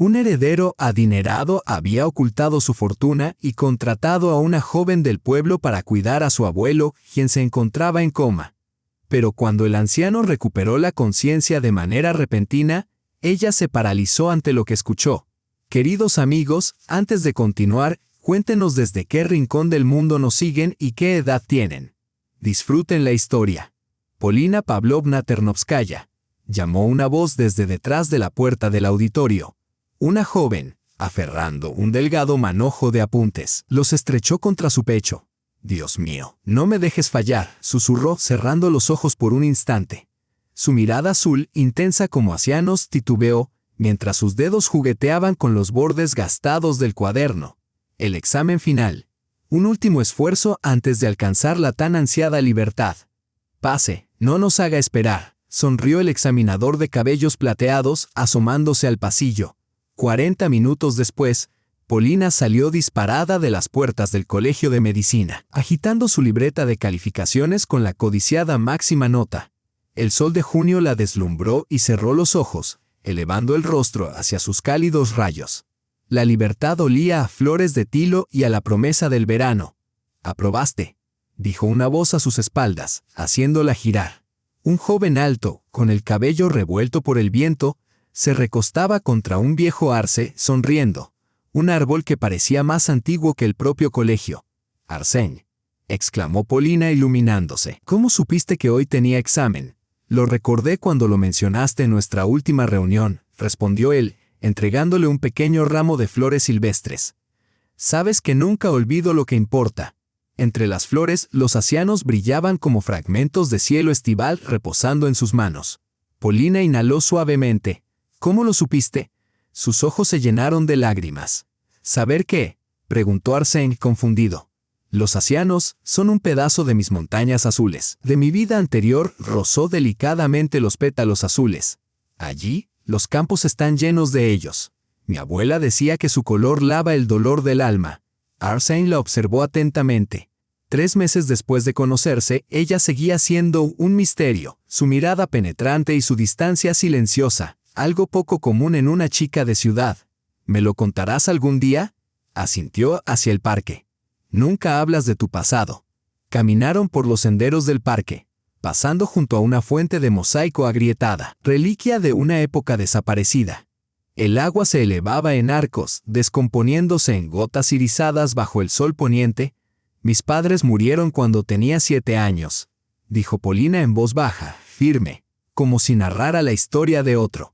Un heredero adinerado había ocultado su fortuna y contratado a una joven del pueblo para cuidar a su abuelo, quien se encontraba en coma. Pero cuando el anciano recuperó la conciencia de manera repentina, ella se paralizó ante lo que escuchó. Queridos amigos, antes de continuar, cuéntenos desde qué rincón del mundo nos siguen y qué edad tienen. Disfruten la historia. Polina Pavlovna Ternovskaya, llamó una voz desde detrás de la puerta del auditorio. Una joven, aferrando un delgado manojo de apuntes, los estrechó contra su pecho. «Dios mío, no me dejes fallar», susurró cerrando los ojos por un instante. Su mirada azul, intensa como ancianos, titubeó, mientras sus dedos jugueteaban con los bordes gastados del cuaderno. El examen final. Un último esfuerzo antes de alcanzar la tan ansiada libertad. «Pase, no nos haga esperar», sonrió el examinador de cabellos plateados, asomándose al pasillo. 40 minutos después, Polina salió disparada de las puertas del Colegio de Medicina, agitando su libreta de calificaciones con la codiciada máxima nota. El sol de junio la deslumbró y cerró los ojos, elevando el rostro hacia sus cálidos rayos. La libertad olía a flores de tilo y a la promesa del verano. «Aprobaste», dijo una voz a sus espaldas, haciéndola girar. Un joven alto, con el cabello revuelto por el viento, se recostaba contra un viejo arce, sonriendo. Un árbol que parecía más antiguo que el propio colegio. «Arsène», exclamó Polina iluminándose. «¿Cómo supiste que hoy tenía examen?» «Lo recordé cuando lo mencionaste en nuestra última reunión», respondió él, entregándole un pequeño ramo de flores silvestres. «Sabes que nunca olvido lo que importa». Entre las flores, los acianos brillaban como fragmentos de cielo estival reposando en sus manos. Polina inhaló suavemente. «¿Cómo lo supiste?» Sus ojos se llenaron de lágrimas. «¿Saber qué?», preguntó Arsène confundido. «Los acianos son un pedazo de mis montañas azules. De mi vida anterior rozó delicadamente los pétalos azules. Allí, los campos están llenos de ellos. Mi abuela decía que su color lava el dolor del alma». Arsène la observó atentamente. 3 meses después de conocerse, ella seguía siendo un misterio, su mirada penetrante y su distancia silenciosa. Algo poco común en una chica de ciudad. «¿Me lo contarás algún día?», asintió hacia el parque. «Nunca hablas de tu pasado». Caminaron por los senderos del parque, pasando junto a una fuente de mosaico agrietada, reliquia de una época desaparecida. El agua se elevaba en arcos, descomponiéndose en gotas irisadas bajo el sol poniente. «Mis padres murieron cuando tenía 7 años», dijo Polina en voz baja, firme, como si narrara la historia de otro.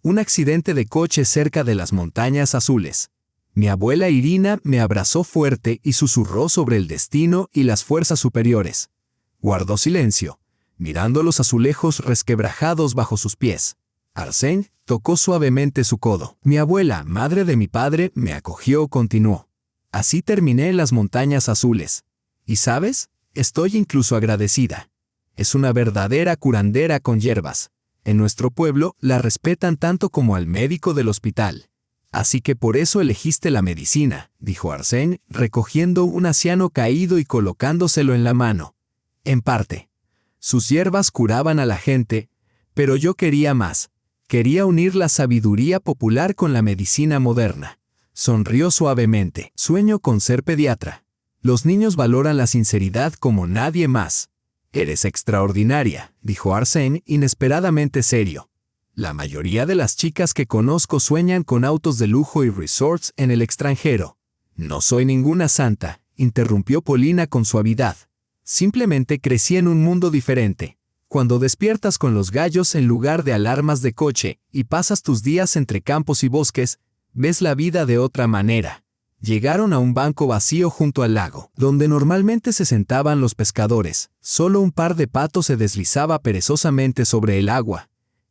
«Un accidente de coche cerca de las montañas azules. Mi abuela Irina me abrazó fuerte y susurró sobre el destino y las fuerzas superiores». Guardó silencio, mirando los azulejos resquebrajados bajo sus pies. Arsène tocó suavemente su codo. «Mi abuela, madre de mi padre, me acogió», continuó. «Así terminé en las montañas azules. Y sabes, estoy incluso agradecida. Es una verdadera curandera con hierbas. En nuestro pueblo la respetan tanto como al médico del hospital. Así que por eso elegiste la medicina», dijo Arsène, recogiendo un aciano caído y colocándoselo en la mano. «En parte. Sus hierbas curaban a la gente, pero yo quería más. Quería unir la sabiduría popular con la medicina moderna». Sonrió suavemente. «Sueño con ser pediatra. Los niños valoran la sinceridad como nadie más». «Eres extraordinaria», dijo Arsène inesperadamente serio. «La mayoría de las chicas que conozco sueñan con autos de lujo y resorts en el extranjero». «No soy ninguna santa», interrumpió Polina con suavidad. «Simplemente crecí en un mundo diferente. Cuando despiertas con los gallos en lugar de alarmas de coche y pasas tus días entre campos y bosques, ves la vida de otra manera». Llegaron a un banco vacío junto al lago, donde normalmente se sentaban los pescadores. Solo un par de patos se deslizaba perezosamente sobre el agua.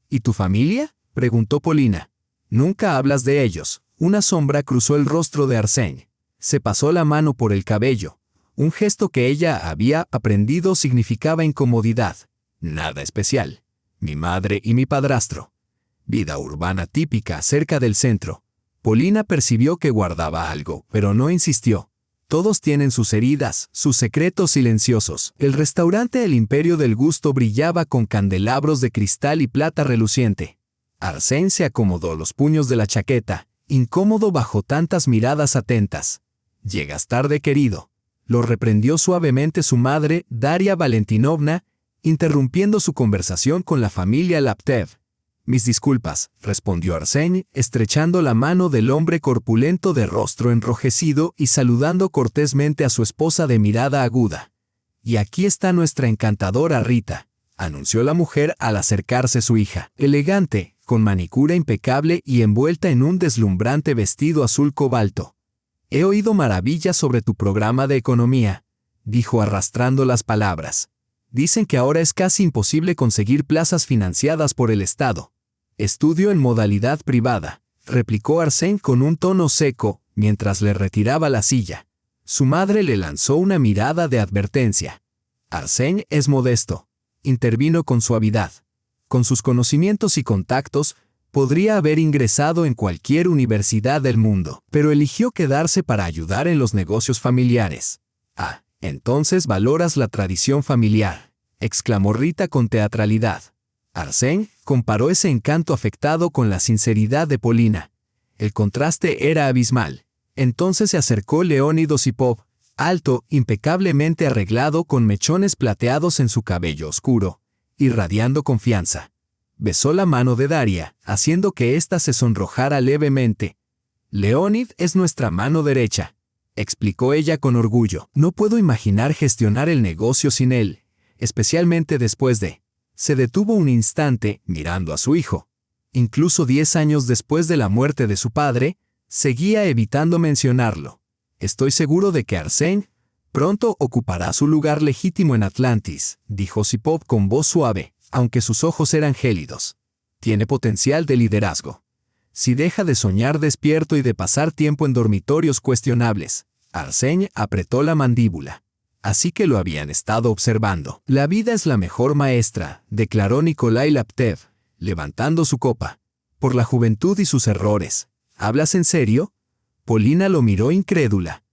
«¿Y tu familia?», preguntó Polina. «Nunca hablas de ellos». Una sombra cruzó el rostro de Arsène. Se pasó la mano por el cabello. Un gesto que ella había aprendido significaba incomodidad. «Nada especial. Mi madre y mi padrastro. Vida urbana típica cerca del centro». Polina percibió que guardaba algo, pero no insistió. Todos tienen sus heridas, sus secretos silenciosos. El restaurante El Imperio del Gusto brillaba con candelabros de cristal y plata reluciente. Arsène se acomodó los puños de la chaqueta, incómodo bajo tantas miradas atentas. «Llegas tarde, querido», lo reprendió suavemente su madre, Daria Valentinovna, interrumpiendo su conversación con la familia Laptev. «Mis disculpas», respondió Arseny, estrechando la mano del hombre corpulento de rostro enrojecido y saludando cortésmente a su esposa de mirada aguda. «Y aquí está nuestra encantadora Rita», anunció la mujer al acercarse su hija, elegante, con manicura impecable y envuelta en un deslumbrante vestido azul cobalto. «He oído maravillas sobre tu programa de economía», dijo arrastrando las palabras. «Dicen que ahora es casi imposible conseguir plazas financiadas por el Estado». «Estudio en modalidad privada», replicó Arseny con un tono seco, mientras le retiraba la silla. Su madre le lanzó una mirada de advertencia. «Arseny es modesto», intervino con suavidad. «Con sus conocimientos y contactos, podría haber ingresado en cualquier universidad del mundo, pero eligió quedarse para ayudar en los negocios familiares». «Ah, entonces valoras la tradición familiar», exclamó Rita con teatralidad. Arseny comparó ese encanto afectado con la sinceridad de Polina. El contraste era abismal. Entonces se acercó Leonid Osipov, alto, impecablemente arreglado con mechones plateados en su cabello oscuro, irradiando confianza. Besó la mano de Daria, haciendo que ésta se sonrojara levemente. «Leonid es nuestra mano derecha», explicó ella con orgullo. «No puedo imaginar gestionar el negocio sin él, especialmente después de...» Se detuvo un instante, mirando a su hijo. Incluso 10 años después de la muerte de su padre, seguía evitando mencionarlo. «Estoy seguro de que Arseny pronto ocupará su lugar legítimo en Atlantis», dijo Osipov con voz suave, aunque sus ojos eran gélidos. «Tiene potencial de liderazgo. Si deja de soñar despierto y de pasar tiempo en dormitorios cuestionables». Arseny apretó la mandíbula. Así que lo habían estado observando. «La vida es la mejor maestra», declaró Nikolai Laptev, levantando su copa. «Por la juventud y sus errores». «¿Hablas en serio?». Polina lo miró incrédula.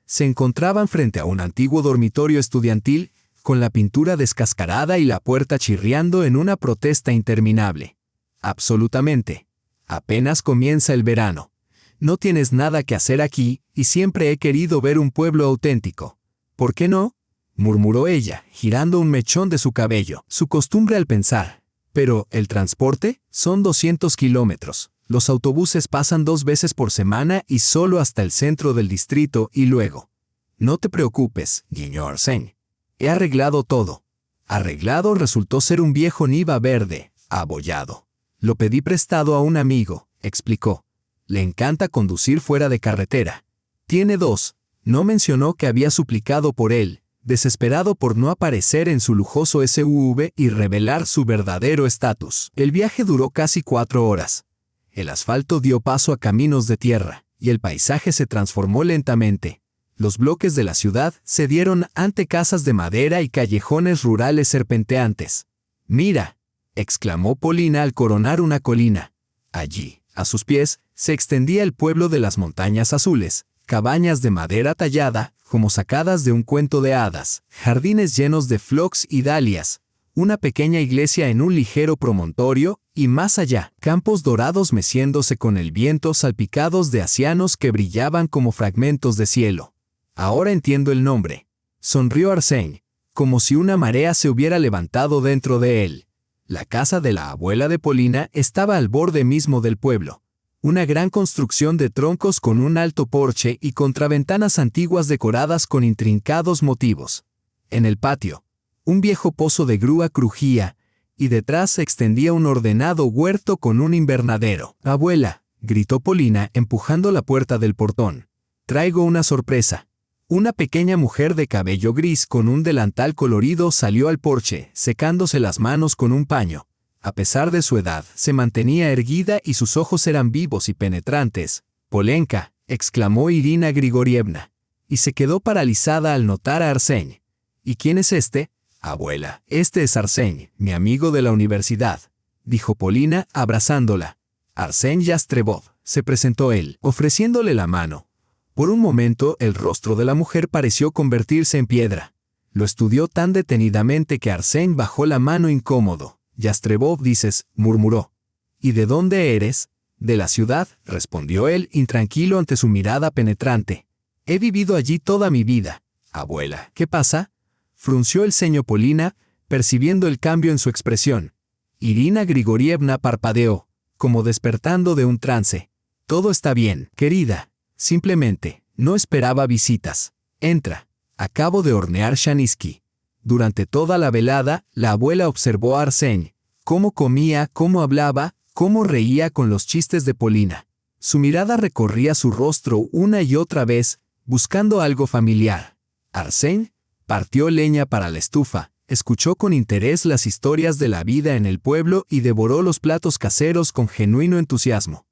Se encontraban frente a un antiguo dormitorio estudiantil, con la pintura descascarada y la puerta chirriando en una protesta interminable. «Absolutamente. Apenas comienza el verano. No tienes nada que hacer aquí, y siempre he querido ver un pueblo auténtico». «¿Por qué no?», murmuró ella, girando un mechón de su cabello, su costumbre al pensar. «Pero, ¿el transporte? Son 200 kilómetros. Los autobuses pasan 2 veces por semana y solo hasta el centro del distrito y luego». «No te preocupes», guiñó Arseny. «He arreglado todo». Arreglado resultó ser un viejo Niva verde, abollado. «Lo pedí prestado a un amigo», explicó. «Le encanta conducir fuera de carretera. Tiene 2. No mencionó que había suplicado por él, desesperado por no aparecer en su lujoso SUV y revelar su verdadero estatus. El viaje duró casi 4 horas. El asfalto dio paso a caminos de tierra, y el paisaje se transformó lentamente. Los bloques de la ciudad se dieron ante casas de madera y callejones rurales serpenteantes. «Mira», exclamó Polina al coronar una colina. Allí, a sus pies, se extendía el pueblo de las montañas azules. Cabañas de madera tallada, como sacadas de un cuento de hadas, jardines llenos de phlox y dalias, una pequeña iglesia en un ligero promontorio, y más allá, campos dorados meciéndose con el viento salpicados de acianos que brillaban como fragmentos de cielo. «Ahora entiendo el nombre», sonrió Arseny, como si una marea se hubiera levantado dentro de él. La casa de la abuela de Polina estaba al borde mismo del pueblo. Una gran construcción de troncos con un alto porche y contraventanas antiguas decoradas con intrincados motivos. En el patio, un viejo pozo de grúa crujía, y detrás se extendía un ordenado huerto con un invernadero. «Abuela», gritó Polina empujando la puerta del portón. «Traigo una sorpresa». Una pequeña mujer de cabello gris con un delantal colorido salió al porche, secándose las manos con un paño. A pesar de su edad, se mantenía erguida y sus ojos eran vivos y penetrantes. «Polenka», exclamó Irina Grigorievna, y se quedó paralizada al notar a Arseny. «¿Y quién es este?». «Abuela, este es Arseny, mi amigo de la universidad», dijo Polina, abrazándola. «Arseny Yastrebov», se presentó él, ofreciéndole la mano. Por un momento, el rostro de la mujer pareció convertirse en piedra. Lo estudió tan detenidamente que Arseny bajó la mano incómodo. «Yastrebov, dices», murmuró. «¿Y de dónde eres?». De la ciudad, respondió él, intranquilo ante su mirada penetrante. He vivido allí toda mi vida. Abuela, ¿qué pasa? Frunció el ceño Polina, percibiendo el cambio en su expresión. Irina Grigorievna parpadeó, como despertando de un trance. Todo está bien, querida. Simplemente, no esperaba visitas. Entra. Acabo de hornear Shaniski. Durante toda la velada, la abuela observó a Arsène. Cómo comía, cómo hablaba, cómo reía con los chistes de Polina. Su mirada recorría su rostro una y otra vez, buscando algo familiar. Arsène partió leña para la estufa, escuchó con interés las historias de la vida en el pueblo y devoró los platos caseros con genuino entusiasmo.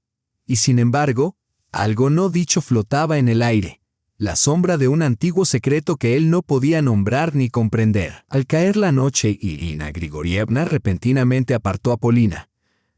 Y sin embargo, algo no dicho flotaba en el aire, la sombra de un antiguo secreto que él no podía nombrar ni comprender. Al caer la noche, Irina Grigorievna repentinamente apartó a Polina.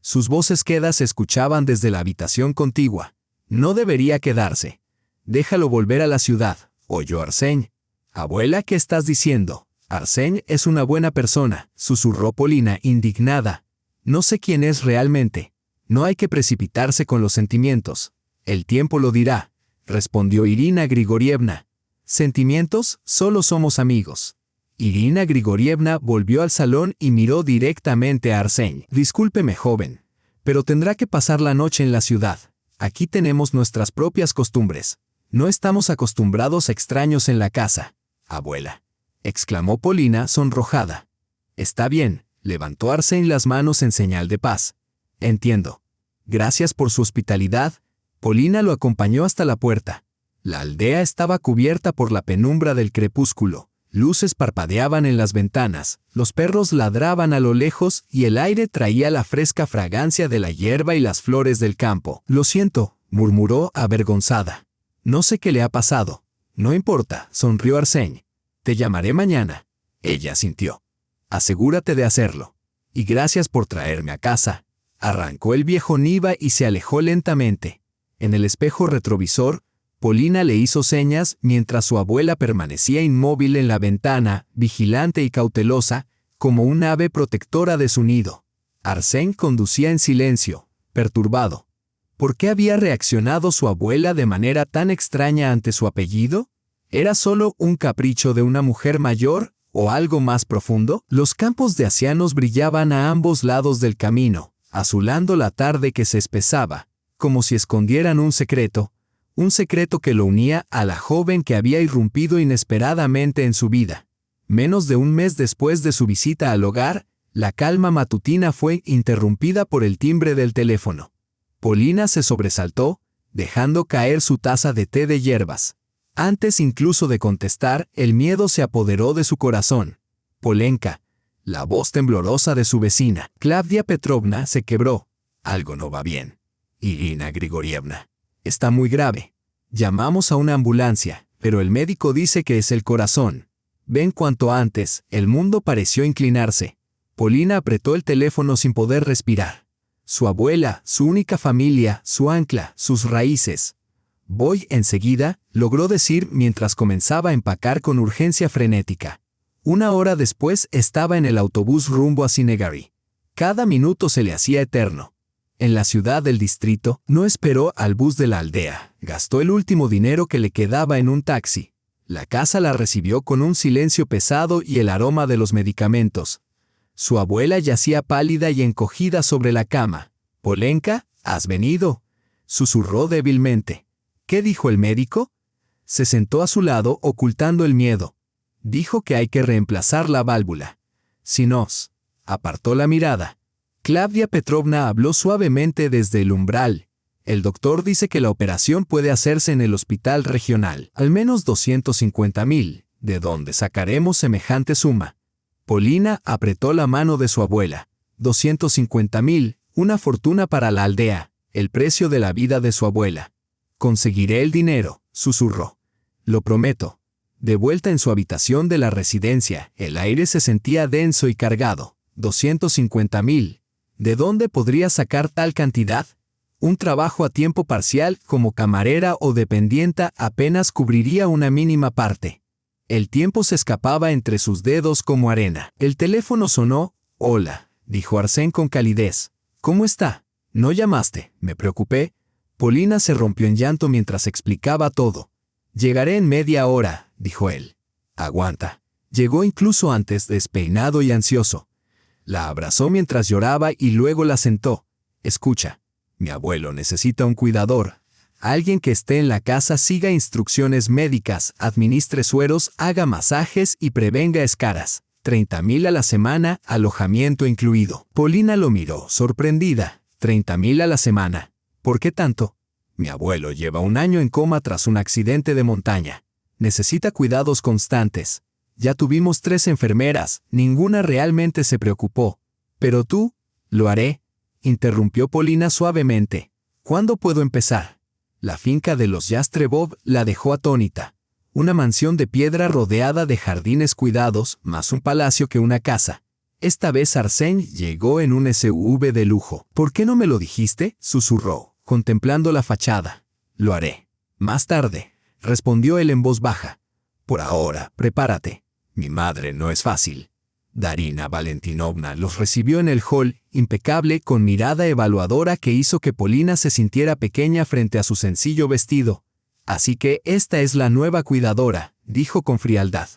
Sus voces quedas se escuchaban desde la habitación contigua. No debería quedarse. Déjalo volver a la ciudad, oyó Arsène. Abuela, ¿qué estás diciendo? Arsène es una buena persona, susurró Polina, indignada. No sé quién es realmente. No hay que precipitarse con los sentimientos. El tiempo lo dirá, respondió Irina Grigorievna. ¿Sentimientos? Solo somos amigos. Irina Grigorievna volvió al salón y miró directamente a Arsène. Discúlpeme, joven, pero tendrá que pasar la noche en la ciudad. Aquí tenemos nuestras propias costumbres. No estamos acostumbrados a extraños en la casa. Abuela, exclamó Polina sonrojada. Está bien, levantó Arsène las manos en señal de paz. Entiendo. Gracias por su hospitalidad. Polina lo acompañó hasta la puerta. La aldea estaba cubierta por la penumbra del crepúsculo. Luces parpadeaban en las ventanas, los perros ladraban a lo lejos y el aire traía la fresca fragancia de la hierba y las flores del campo. Lo siento, murmuró avergonzada. No sé qué le ha pasado. No importa, sonrió Arsène. Te llamaré mañana. Ella asintió. Asegúrate de hacerlo. Y gracias por traerme a casa. Arrancó el viejo Niva y se alejó lentamente. En el espejo retrovisor, Polina le hizo señas mientras su abuela permanecía inmóvil en la ventana, vigilante y cautelosa, como un ave protectora de su nido. Arsène conducía en silencio, perturbado. ¿Por qué había reaccionado su abuela de manera tan extraña ante su apellido? ¿Era solo un capricho de una mujer mayor o algo más profundo? Los campos de acianos brillaban a ambos lados del camino, azulando la tarde que se espesaba, como si escondieran un secreto que lo unía a la joven que había irrumpido inesperadamente en su vida. Menos de un mes después de su visita al hogar, la calma matutina fue interrumpida por el timbre del teléfono. Polina se sobresaltó, dejando caer su taza de té de hierbas. Antes incluso de contestar, el miedo se apoderó de su corazón. Polenka, la voz temblorosa de su vecina, Klavdia Petrovna, se quebró. Algo no va bien. Irina Grigorievna. Está muy grave. Llamamos a una ambulancia, pero el médico dice que es el corazón. Ven cuanto antes. El mundo pareció inclinarse. Polina apretó el teléfono sin poder respirar. Su abuela, su única familia, su ancla, sus raíces. Voy enseguida, logró decir mientras comenzaba a empacar con urgencia frenética. 1 hora después estaba en el autobús rumbo a Sinegari. Cada minuto se le hacía eterno. En la ciudad del distrito, no esperó al bus de la aldea. Gastó el último dinero que le quedaba en un taxi. La casa la recibió con un silencio pesado y el aroma de los medicamentos. Su abuela yacía pálida y encogida sobre la cama. «Polenka, ¿has venido?», susurró débilmente. «¿Qué dijo el médico?». Se sentó a su lado ocultando el miedo. Dijo que hay que reemplazar la válvula. Si nos apartó la mirada. Klavdia Petrovna habló suavemente desde el umbral. El doctor dice que la operación puede hacerse en el hospital regional. Al menos 250.000. ¿De dónde sacaremos semejante suma? Polina apretó la mano de su abuela. 250.000, una fortuna para la aldea, el precio de la vida de su abuela. Conseguiré el dinero, susurró. Lo prometo. De vuelta en su habitación de la residencia, el aire se sentía denso y cargado. 250.000. ¿De dónde podría sacar tal cantidad? Un trabajo a tiempo parcial como camarera o dependienta apenas cubriría una mínima parte. El tiempo se escapaba entre sus dedos como arena. El teléfono sonó. «Hola», dijo Arsène con calidez. «¿Cómo está?». No llamaste, me preocupé. Polina se rompió en llanto mientras explicaba todo. Llegaré en media hora, dijo él. Aguanta. Llegó incluso antes, despeinado y ansioso. La abrazó mientras lloraba y luego la sentó. Escucha, mi abuelo necesita un cuidador. Alguien que esté en la casa, siga instrucciones médicas, administre sueros, haga masajes y prevenga escaras. 30,000 a la semana, alojamiento incluido. Polina lo miró, sorprendida. 30,000 a la semana. ¿Por qué tanto? Mi abuelo lleva 1 año en coma tras un accidente de montaña. Necesita cuidados constantes. Ya tuvimos 3 enfermeras, ninguna realmente se preocupó. Pero tú, lo haré, interrumpió Polina suavemente. ¿Cuándo puedo empezar? La finca de los Yastrebov la dejó atónita. Una mansión de piedra rodeada de jardines cuidados, más un palacio que una casa. Esta vez Arsène llegó en un SUV de lujo. ¿Por qué no me lo dijiste?, susurró, contemplando la fachada. Lo haré. Más tarde, respondió él en voz baja. Por ahora, prepárate. Mi madre no es fácil. Darina Valentinovna los recibió en el hall, impecable, con mirada evaluadora que hizo que Polina se sintiera pequeña frente a su sencillo vestido. Así que esta es la nueva cuidadora, dijo con frialdad.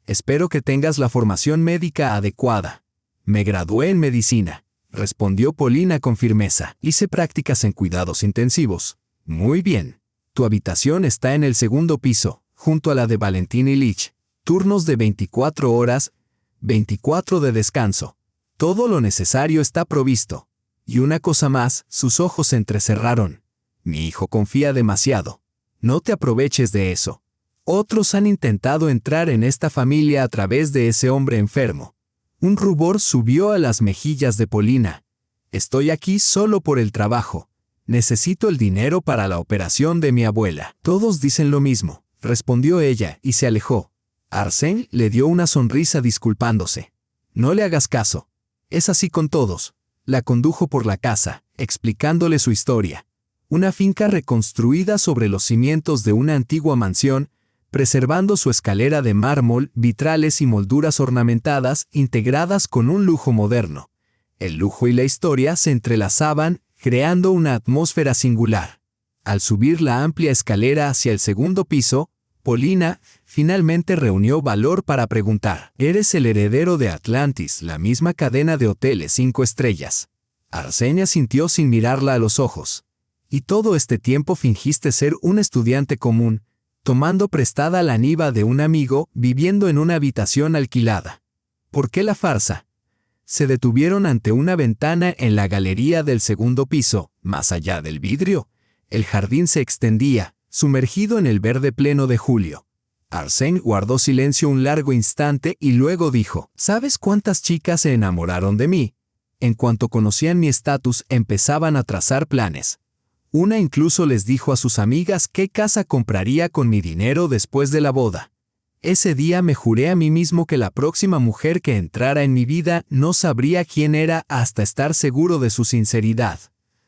Espero que tengas la formación médica adecuada. Me gradué en medicina, respondió Polina con firmeza. Hice prácticas en cuidados intensivos. Muy bien. Tu habitación está en el 2º piso, junto a la de Valentín Ilich. Turnos de 24 horas, 24 de descanso. Todo lo necesario está provisto. Y una cosa más, sus ojos se entrecerraron. Mi hijo confía demasiado. No te aproveches de eso. Otros han intentado entrar en esta familia a través de ese hombre enfermo. Un rubor subió a las mejillas de Polina. Estoy aquí solo por el trabajo. Necesito el dinero para la operación de mi abuela. Todos dicen lo mismo, respondió ella y se alejó. Arsène le dio una sonrisa disculpándose. No le hagas caso. Es así con todos. La condujo por la casa, explicándole su historia. Una finca reconstruida sobre los cimientos de una antigua mansión, preservando su escalera de mármol, vitrales y molduras ornamentadas integradas con un lujo moderno. El lujo y la historia se entrelazaban, creando una atmósfera singular. Al subir la amplia escalera hacia el 2º piso, Polina finalmente reunió valor para preguntar: ¿Eres el heredero de Atlantis, la misma cadena de hoteles 5 estrellas? Arsène asintió sin mirarla a los ojos. Y todo este tiempo fingiste ser un estudiante común, tomando prestada la niva de un amigo, viviendo en una habitación alquilada. ¿Por qué la farsa? Se detuvieron ante una ventana en la galería del 2º piso. Más allá del vidrio, el jardín se extendía, sumergido en el verde pleno de julio. Arsène guardó silencio un largo instante y luego dijo: ¿Sabes cuántas chicas se enamoraron de mí? En cuanto conocían mi estatus, empezaban a trazar planes. Una incluso les dijo a sus amigas qué casa compraría con mi dinero después de la boda. Ese día me juré a mí mismo que la próxima mujer que entrara en mi vida no sabría quién era hasta estar seguro de su sinceridad.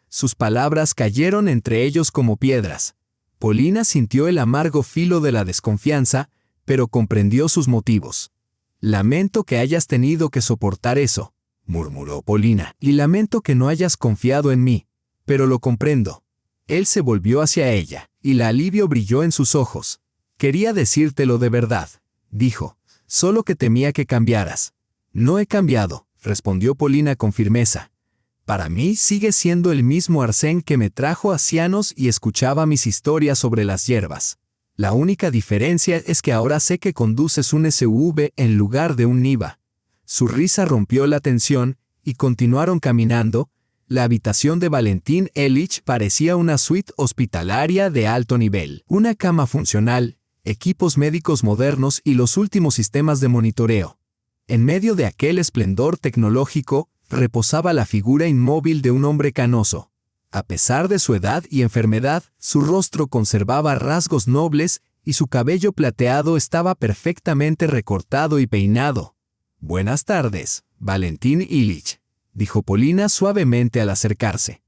Sus palabras cayeron entre ellos como piedras. Polina sintió el amargo filo de la desconfianza, pero comprendió sus motivos. Lamento que hayas tenido que soportar eso, murmuró Polina, y lamento que no hayas confiado en mí, pero lo comprendo. Él se volvió hacia ella, y el alivio brilló en sus ojos. Quería decírtelo de verdad, dijo, solo que temía que cambiaras. No he cambiado, respondió Polina con firmeza. Para mí sigue siendo el mismo Arsène que me trajo a Cianos y escuchaba mis historias sobre las hierbas. La única diferencia es que ahora sé que conduces un SUV en lugar de un Niva. Su risa rompió la tensión, y continuaron caminando. La habitación de Valentín Ilich parecía una suite hospitalaria de alto nivel. Una cama funcional, equipos médicos modernos y los últimos sistemas de monitoreo. En medio de aquel esplendor tecnológico, reposaba la figura inmóvil de un hombre canoso. A pesar de su edad y enfermedad, su rostro conservaba rasgos nobles y su cabello plateado estaba perfectamente recortado y peinado. «Buenas tardes, Valentín Ilich», dijo Polina suavemente al acercarse.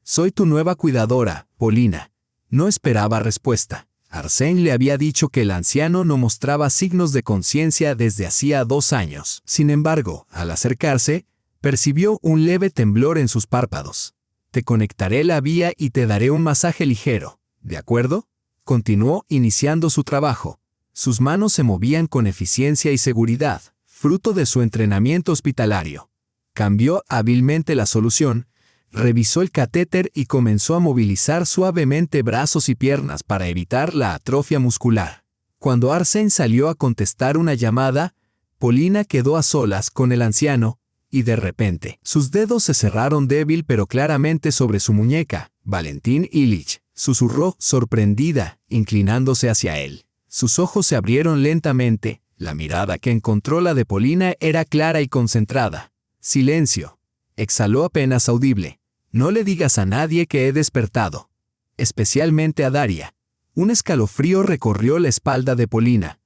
«Soy tu nueva cuidadora, Polina». No esperaba respuesta. Arsène le había dicho que el anciano no mostraba signos de conciencia desde hacía 2 años. Sin embargo, al acercarse, percibió un leve temblor en sus párpados. Te conectaré la vía y te daré un masaje ligero, ¿de acuerdo? Continuó iniciando su trabajo. Sus manos se movían con eficiencia y seguridad, fruto de su entrenamiento hospitalario. Cambió hábilmente la solución, revisó el catéter y comenzó a movilizar suavemente brazos y piernas para evitar la atrofia muscular. Cuando Arsène salió a contestar una llamada, Polina quedó a solas con el anciano, y de repente, sus dedos se cerraron débil pero claramente sobre su muñeca. Valentín Ilich, susurró, sorprendida, inclinándose hacia él. Sus ojos se abrieron lentamente, la mirada que encontró la de Polina era clara y concentrada. Silencio. Exhaló apenas audible. No le digas a nadie que he despertado. Especialmente a Daria. Un escalofrío recorrió la espalda de Polina.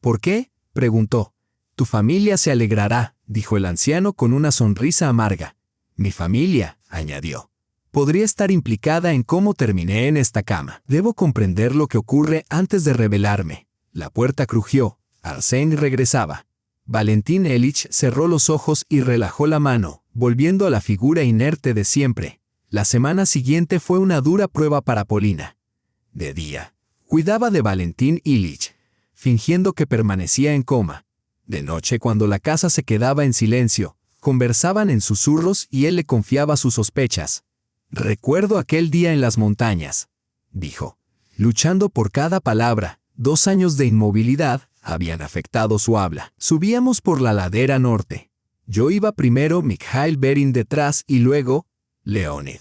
¿Por qué?, preguntó. Tu familia se alegrará, dijo el anciano con una sonrisa amarga. Mi familia, añadió. Podría estar implicada en cómo terminé en esta cama. Debo comprender lo que ocurre antes de revelarme. La puerta crujió. Arsène regresaba. Valentín Ilich cerró los ojos y relajó la mano, volviendo a la figura inerte de siempre. La semana siguiente fue una dura prueba para Polina. De día, cuidaba de Valentín Ilich, fingiendo que permanecía en coma. De noche, cuando la casa se quedaba en silencio, conversaban en susurros y él le confiaba sus sospechas. Recuerdo aquel día en las montañas, dijo. Luchando por cada palabra, 2 años de inmovilidad habían afectado su habla. Subíamos por la ladera norte. Yo iba primero, Mikhail Berin detrás y luego, Leonid.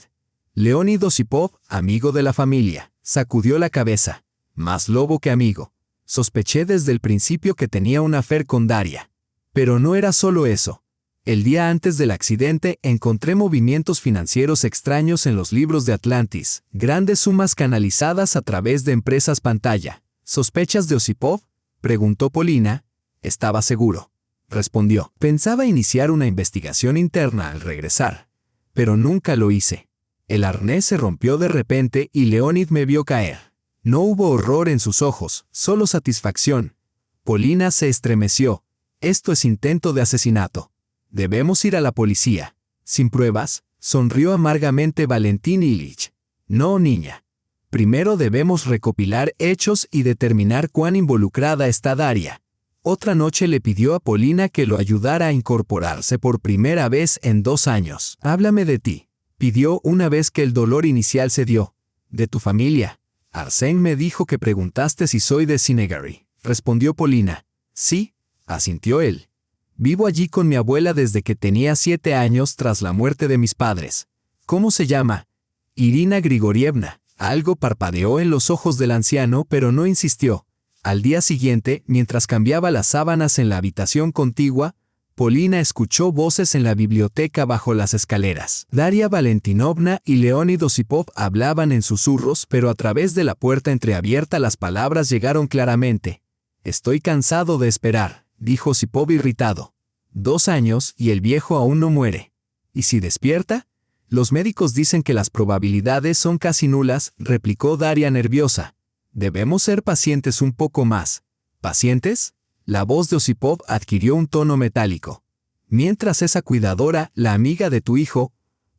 Leonid Osipov, amigo de la familia, sacudió la cabeza. Más lobo que amigo. Sospeché desde el principio que tenía un affair con Daria. Pero no era solo eso. El día antes del accidente encontré movimientos financieros extraños en los libros de Atlantis, grandes sumas canalizadas a través de empresas pantalla. ¿Sospechas de Osipov?, preguntó Polina. Estaba seguro, respondió. Pensaba iniciar una investigación interna al regresar, pero nunca lo hice. El arnés se rompió de repente y Leonid me vio caer. No hubo horror en sus ojos, solo satisfacción. Polina se estremeció. Esto es intento de asesinato. Debemos ir a la policía. Sin pruebas, sonrió amargamente Valentín Ilich. No, niña. Primero debemos recopilar hechos y determinar cuán involucrada está Daria. Otra noche le pidió a Polina que lo ayudara a incorporarse por primera vez en 2 años. Háblame de ti. Pidió una vez que el dolor inicial se dio. De tu familia. Arsène me dijo que preguntaste si soy de Sinegary, respondió Polina. Sí, asintió él. Vivo allí con mi abuela desde que tenía 7 años tras la muerte de mis padres. ¿Cómo se llama? Irina Grigorievna. Algo parpadeó en los ojos del anciano, pero no insistió. Al día siguiente, mientras cambiaba las sábanas en la habitación contigua, Polina escuchó voces en la biblioteca bajo las escaleras. Daria Valentinovna y Leonid Osipov hablaban en susurros, pero a través de la puerta entreabierta las palabras llegaron claramente. Estoy cansado de esperar, dijo Osipov irritado. 2 años y el viejo aún no muere. ¿Y si despierta? Los médicos dicen que las probabilidades son casi nulas, replicó Daria nerviosa. Debemos ser pacientes un poco más. ¿Pacientes? La voz de Osipov adquirió un tono metálico. Mientras esa cuidadora, la amiga de tu hijo,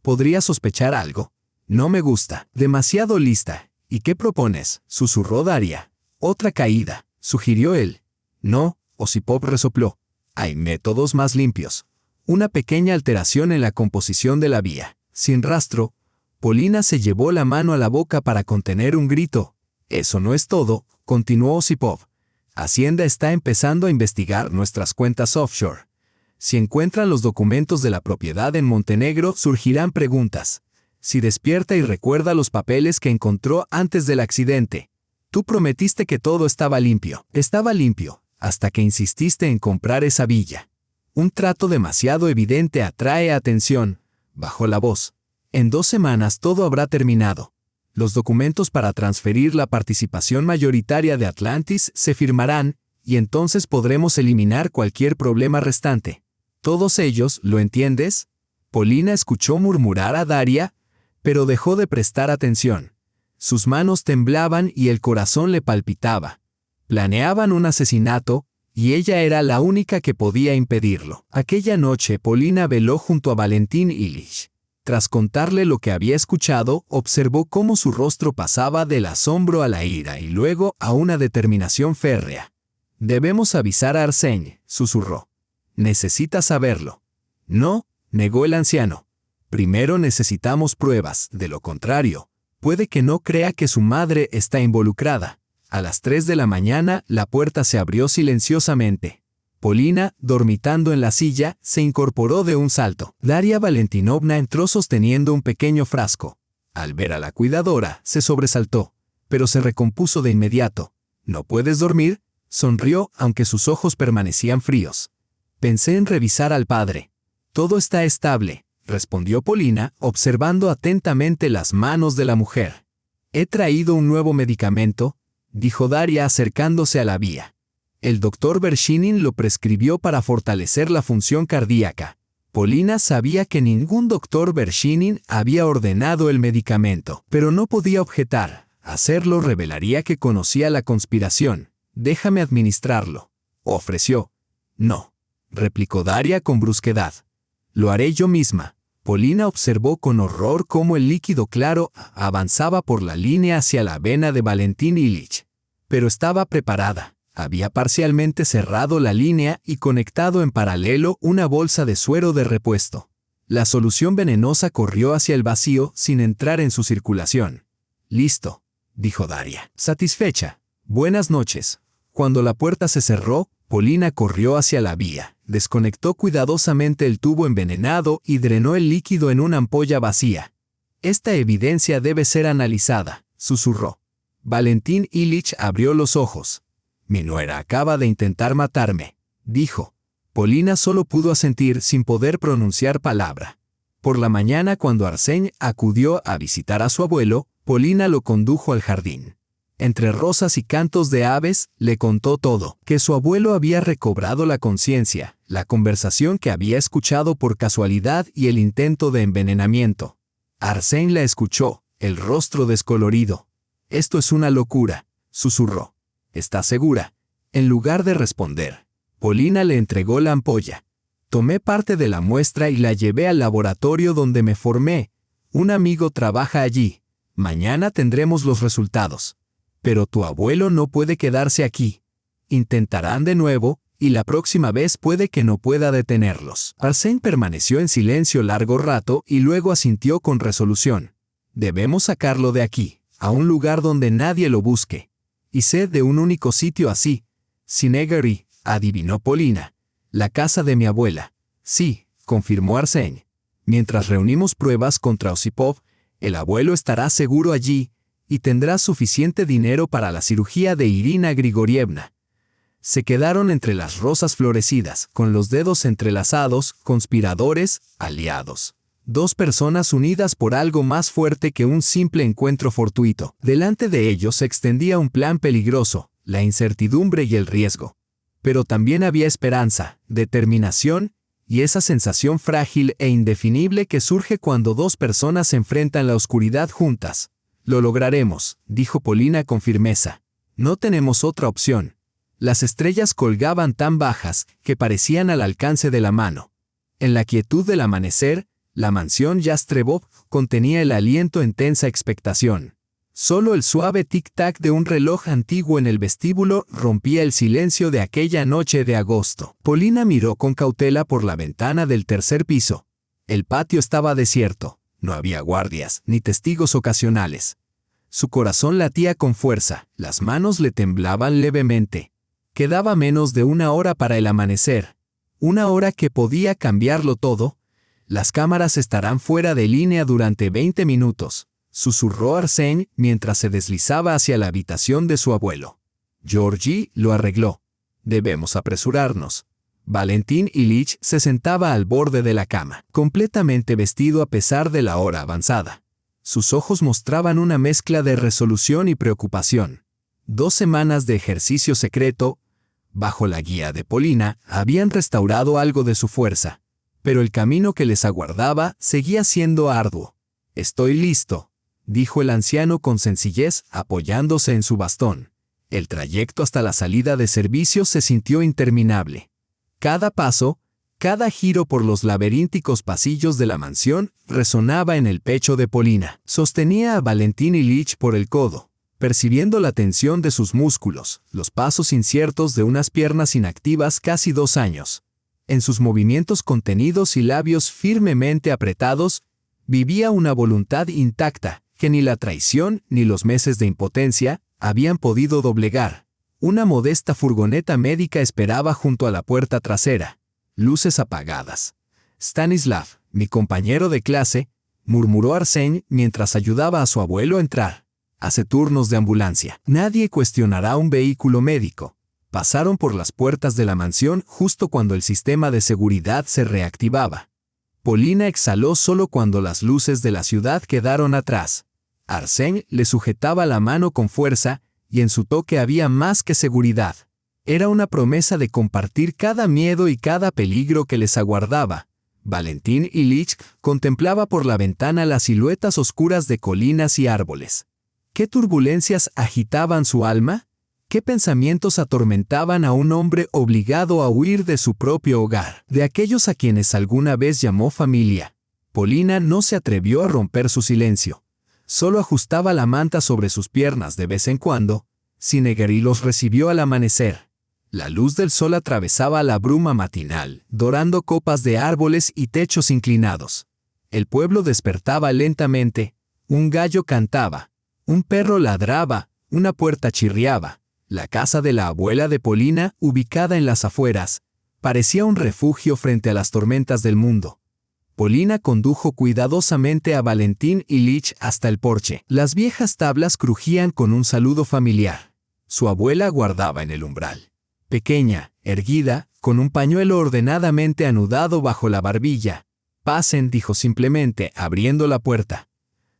podría sospechar algo. No me gusta. Demasiado lista. ¿Y qué propones?, susurró Daria. Otra caída, sugirió él. No, Osipov resopló. Hay métodos más limpios. Una pequeña alteración en la composición de la vía. Sin rastro, Polina se llevó la mano a la boca para contener un grito. Eso no es todo, continuó Osipov. Hacienda está empezando a investigar nuestras cuentas offshore. Si encuentran los documentos de la propiedad en Montenegro, surgirán preguntas. Si despierta y recuerda los papeles que encontró antes del accidente. Tú prometiste que todo estaba limpio. Estaba limpio, hasta que insististe en comprar esa villa. Un trato demasiado evidente atrae atención. Bajó la voz. En 2 semanas todo habrá terminado. Los documentos para transferir la participación mayoritaria de Atlantis se firmarán, y entonces podremos eliminar cualquier problema restante. Todos ellos, ¿lo entiendes? Polina escuchó murmurar a Daria, pero dejó de prestar atención. Sus manos temblaban y el corazón le palpitaba. Planeaban un asesinato, y ella era la única que podía impedirlo. Aquella noche Polina veló junto a Valentín Ilich. Tras contarle lo que había escuchado, observó cómo su rostro pasaba del asombro a la ira y luego a una determinación férrea. «Debemos avisar a Arsène», susurró. «Necesita saberlo». «No», negó el anciano. «Primero necesitamos pruebas, de lo contrario, puede que no crea que su madre está involucrada». A las 3 de la mañana, la puerta se abrió silenciosamente. Polina, dormitando en la silla, se incorporó de un salto. Daria Valentinovna entró sosteniendo un pequeño frasco. Al ver a la cuidadora, se sobresaltó, pero se recompuso de inmediato. «¿No puedes dormir?», sonrió, aunque sus ojos permanecían fríos. «Pensé en revisar al padre». «Todo está estable», respondió Polina, observando atentamente las manos de la mujer. «He traído un nuevo medicamento», dijo Daria acercándose a la vía. El doctor Vershinin lo prescribió para fortalecer la función cardíaca. Polina sabía que ningún doctor Vershinin había ordenado el medicamento, pero no podía objetar. Hacerlo revelaría que conocía la conspiración. «Déjame administrarlo», ofreció. «No», replicó Daria con brusquedad. «Lo haré yo misma». Polina observó con horror cómo el líquido claro avanzaba por la línea hacia la vena de Valentín Ilich. Pero estaba preparada. Había parcialmente cerrado la línea y conectado en paralelo una bolsa de suero de repuesto. La solución venenosa corrió hacia el vacío sin entrar en su circulación. «Listo», dijo Daria, satisfecha. «Buenas noches». Cuando la puerta se cerró, Polina corrió hacia la vía, desconectó cuidadosamente el tubo envenenado y drenó el líquido en una ampolla vacía. «Esta evidencia debe ser analizada», susurró. Valentín Ilich abrió los ojos. «Mi nuera acaba de intentar matarme», dijo. Polina solo pudo asentir sin poder pronunciar palabra. Por la mañana, cuando Arsène acudió a visitar a su abuelo, Polina lo condujo al jardín. Entre rosas y cantos de aves, le contó todo, que su abuelo había recobrado la conciencia, la conversación que había escuchado por casualidad y el intento de envenenamiento. Arsène la escuchó, el rostro descolorido. «Esto es una locura», susurró. «¿Estás segura?». En lugar de responder, Polina le entregó la ampolla. «Tomé parte de la muestra y la llevé al laboratorio donde me formé. Un amigo trabaja allí. Mañana tendremos los resultados. Pero tu abuelo no puede quedarse aquí. Intentarán de nuevo, y la próxima vez puede que no pueda detenerlos». Arsène permaneció en silencio largo rato y luego asintió con resolución. «Debemos sacarlo de aquí, a un lugar donde nadie lo busque. Y sé de un único sitio así. Sinegary», adivinó Polina. «La casa de mi abuela». «Sí», confirmó Arsène. «Mientras reunimos pruebas contra Osipov, el abuelo estará seguro allí y tendrá suficiente dinero para la cirugía de Irina Grigorievna». Se quedaron entre las rosas florecidas, con los dedos entrelazados, conspiradores, aliados. Dos personas unidas por algo más fuerte que un simple encuentro fortuito. Delante de ellos se extendía un plan peligroso, la incertidumbre y el riesgo. Pero también había esperanza, determinación y esa sensación frágil e indefinible que surge cuando dos personas enfrentan la oscuridad juntas. «Lo lograremos», dijo Polina con firmeza. «No tenemos otra opción». Las estrellas colgaban tan bajas que parecían al alcance de la mano. En la quietud del amanecer, la mansión Yastrebov contenía el aliento en tensa expectación. Solo el suave tic-tac de un reloj antiguo en el vestíbulo rompía el silencio de aquella noche de agosto. Polina miró con cautela por la ventana del tercer piso. El patio estaba desierto. No había guardias, ni testigos ocasionales. Su corazón latía con fuerza, las manos le temblaban levemente. Quedaba menos de una hora para el amanecer. Una hora que podía cambiarlo todo. «Las cámaras estarán fuera de línea durante 20 minutos», susurró Arsène mientras se deslizaba hacia la habitación de su abuelo. «Georgie lo arregló. Debemos apresurarnos». Valentín Ilich se sentaba al borde de la cama, completamente vestido a pesar de la hora avanzada. Sus ojos mostraban una mezcla de resolución y preocupación. 2 semanas de ejercicio secreto, bajo la guía de Polina, habían restaurado algo de su fuerza. Pero el camino que les aguardaba seguía siendo arduo. «Estoy listo», dijo el anciano con sencillez, apoyándose en su bastón. El trayecto hasta la salida de servicio se sintió interminable. Cada paso, Cada giro por los laberínticos pasillos de la mansión resonaba en el pecho de Polina. Sostenía a Valentín Ilich por el codo, percibiendo la tensión de sus músculos, los pasos inciertos de unas piernas inactivas casi 2 años. En sus movimientos contenidos y labios firmemente apretados, vivía una voluntad intacta que ni la traición ni los meses de impotencia habían podido doblegar. Una modesta furgoneta médica esperaba junto a la puerta trasera. Luces apagadas. «Stanislav, mi compañero de clase», murmuró Arsène mientras ayudaba a su abuelo a entrar. «Hace turnos de ambulancia. Nadie cuestionará un vehículo médico». Pasaron por las puertas de la mansión justo cuando el sistema de seguridad se reactivaba. Polina exhaló solo cuando las luces de la ciudad quedaron atrás. Arsène le sujetaba la mano con fuerza y en su toque había más que seguridad. Era una promesa de compartir cada miedo y cada peligro que les aguardaba. Valentín Ilich contemplaba por la ventana las siluetas oscuras de colinas y árboles. ¿Qué turbulencias agitaban su alma? ¿Qué pensamientos atormentaban a un hombre obligado a huir de su propio hogar, de aquellos a quienes alguna vez llamó familia? Polina no se atrevió a romper su silencio. Solo ajustaba la manta sobre sus piernas de vez en cuando. Sinegeri los recibió al amanecer. La luz del sol atravesaba la bruma matinal, dorando copas de árboles y techos inclinados. El pueblo despertaba lentamente. Un gallo cantaba. Un perro ladraba. Una puerta chirriaba. La casa de la abuela de Polina, ubicada en las afueras, parecía un refugio frente a las tormentas del mundo. Polina condujo cuidadosamente a Valentín Ilich hasta el porche. Las viejas tablas crujían con un saludo familiar. Su abuela guardaba en el umbral. Pequeña, erguida, con un pañuelo ordenadamente anudado bajo la barbilla. «Pasen», dijo simplemente, abriendo la puerta.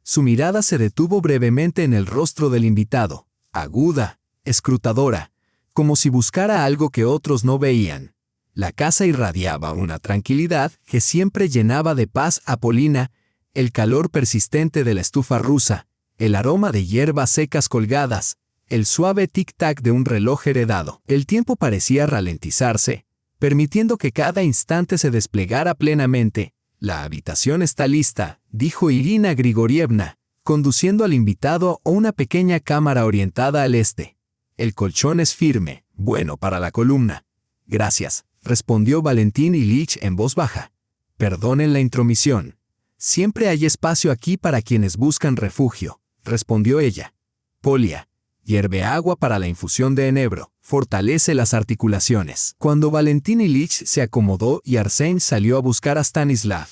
Su mirada se detuvo brevemente en el rostro del invitado, aguda, escrutadora, como si buscara algo que otros no veían. La casa irradiaba una tranquilidad que siempre llenaba de paz a Polina, el calor persistente de la estufa rusa, el aroma de hierbas secas colgadas, el suave tic-tac de un reloj heredado. El tiempo parecía ralentizarse, permitiendo que cada instante se desplegara plenamente. «La habitación está lista», dijo Irina Grigorievna, conduciendo al invitado a una pequeña cámara orientada al este. «El colchón es firme, bueno para la columna». «Gracias», respondió Valentín Ilich en voz baja. «Perdonen la intromisión. Siempre hay espacio aquí para quienes buscan refugio», respondió ella. «Polia, hierve agua para la infusión de enebro, fortalece las articulaciones». Cuando Valentín Ilich se acomodó y Arsène salió a buscar a Stanislav,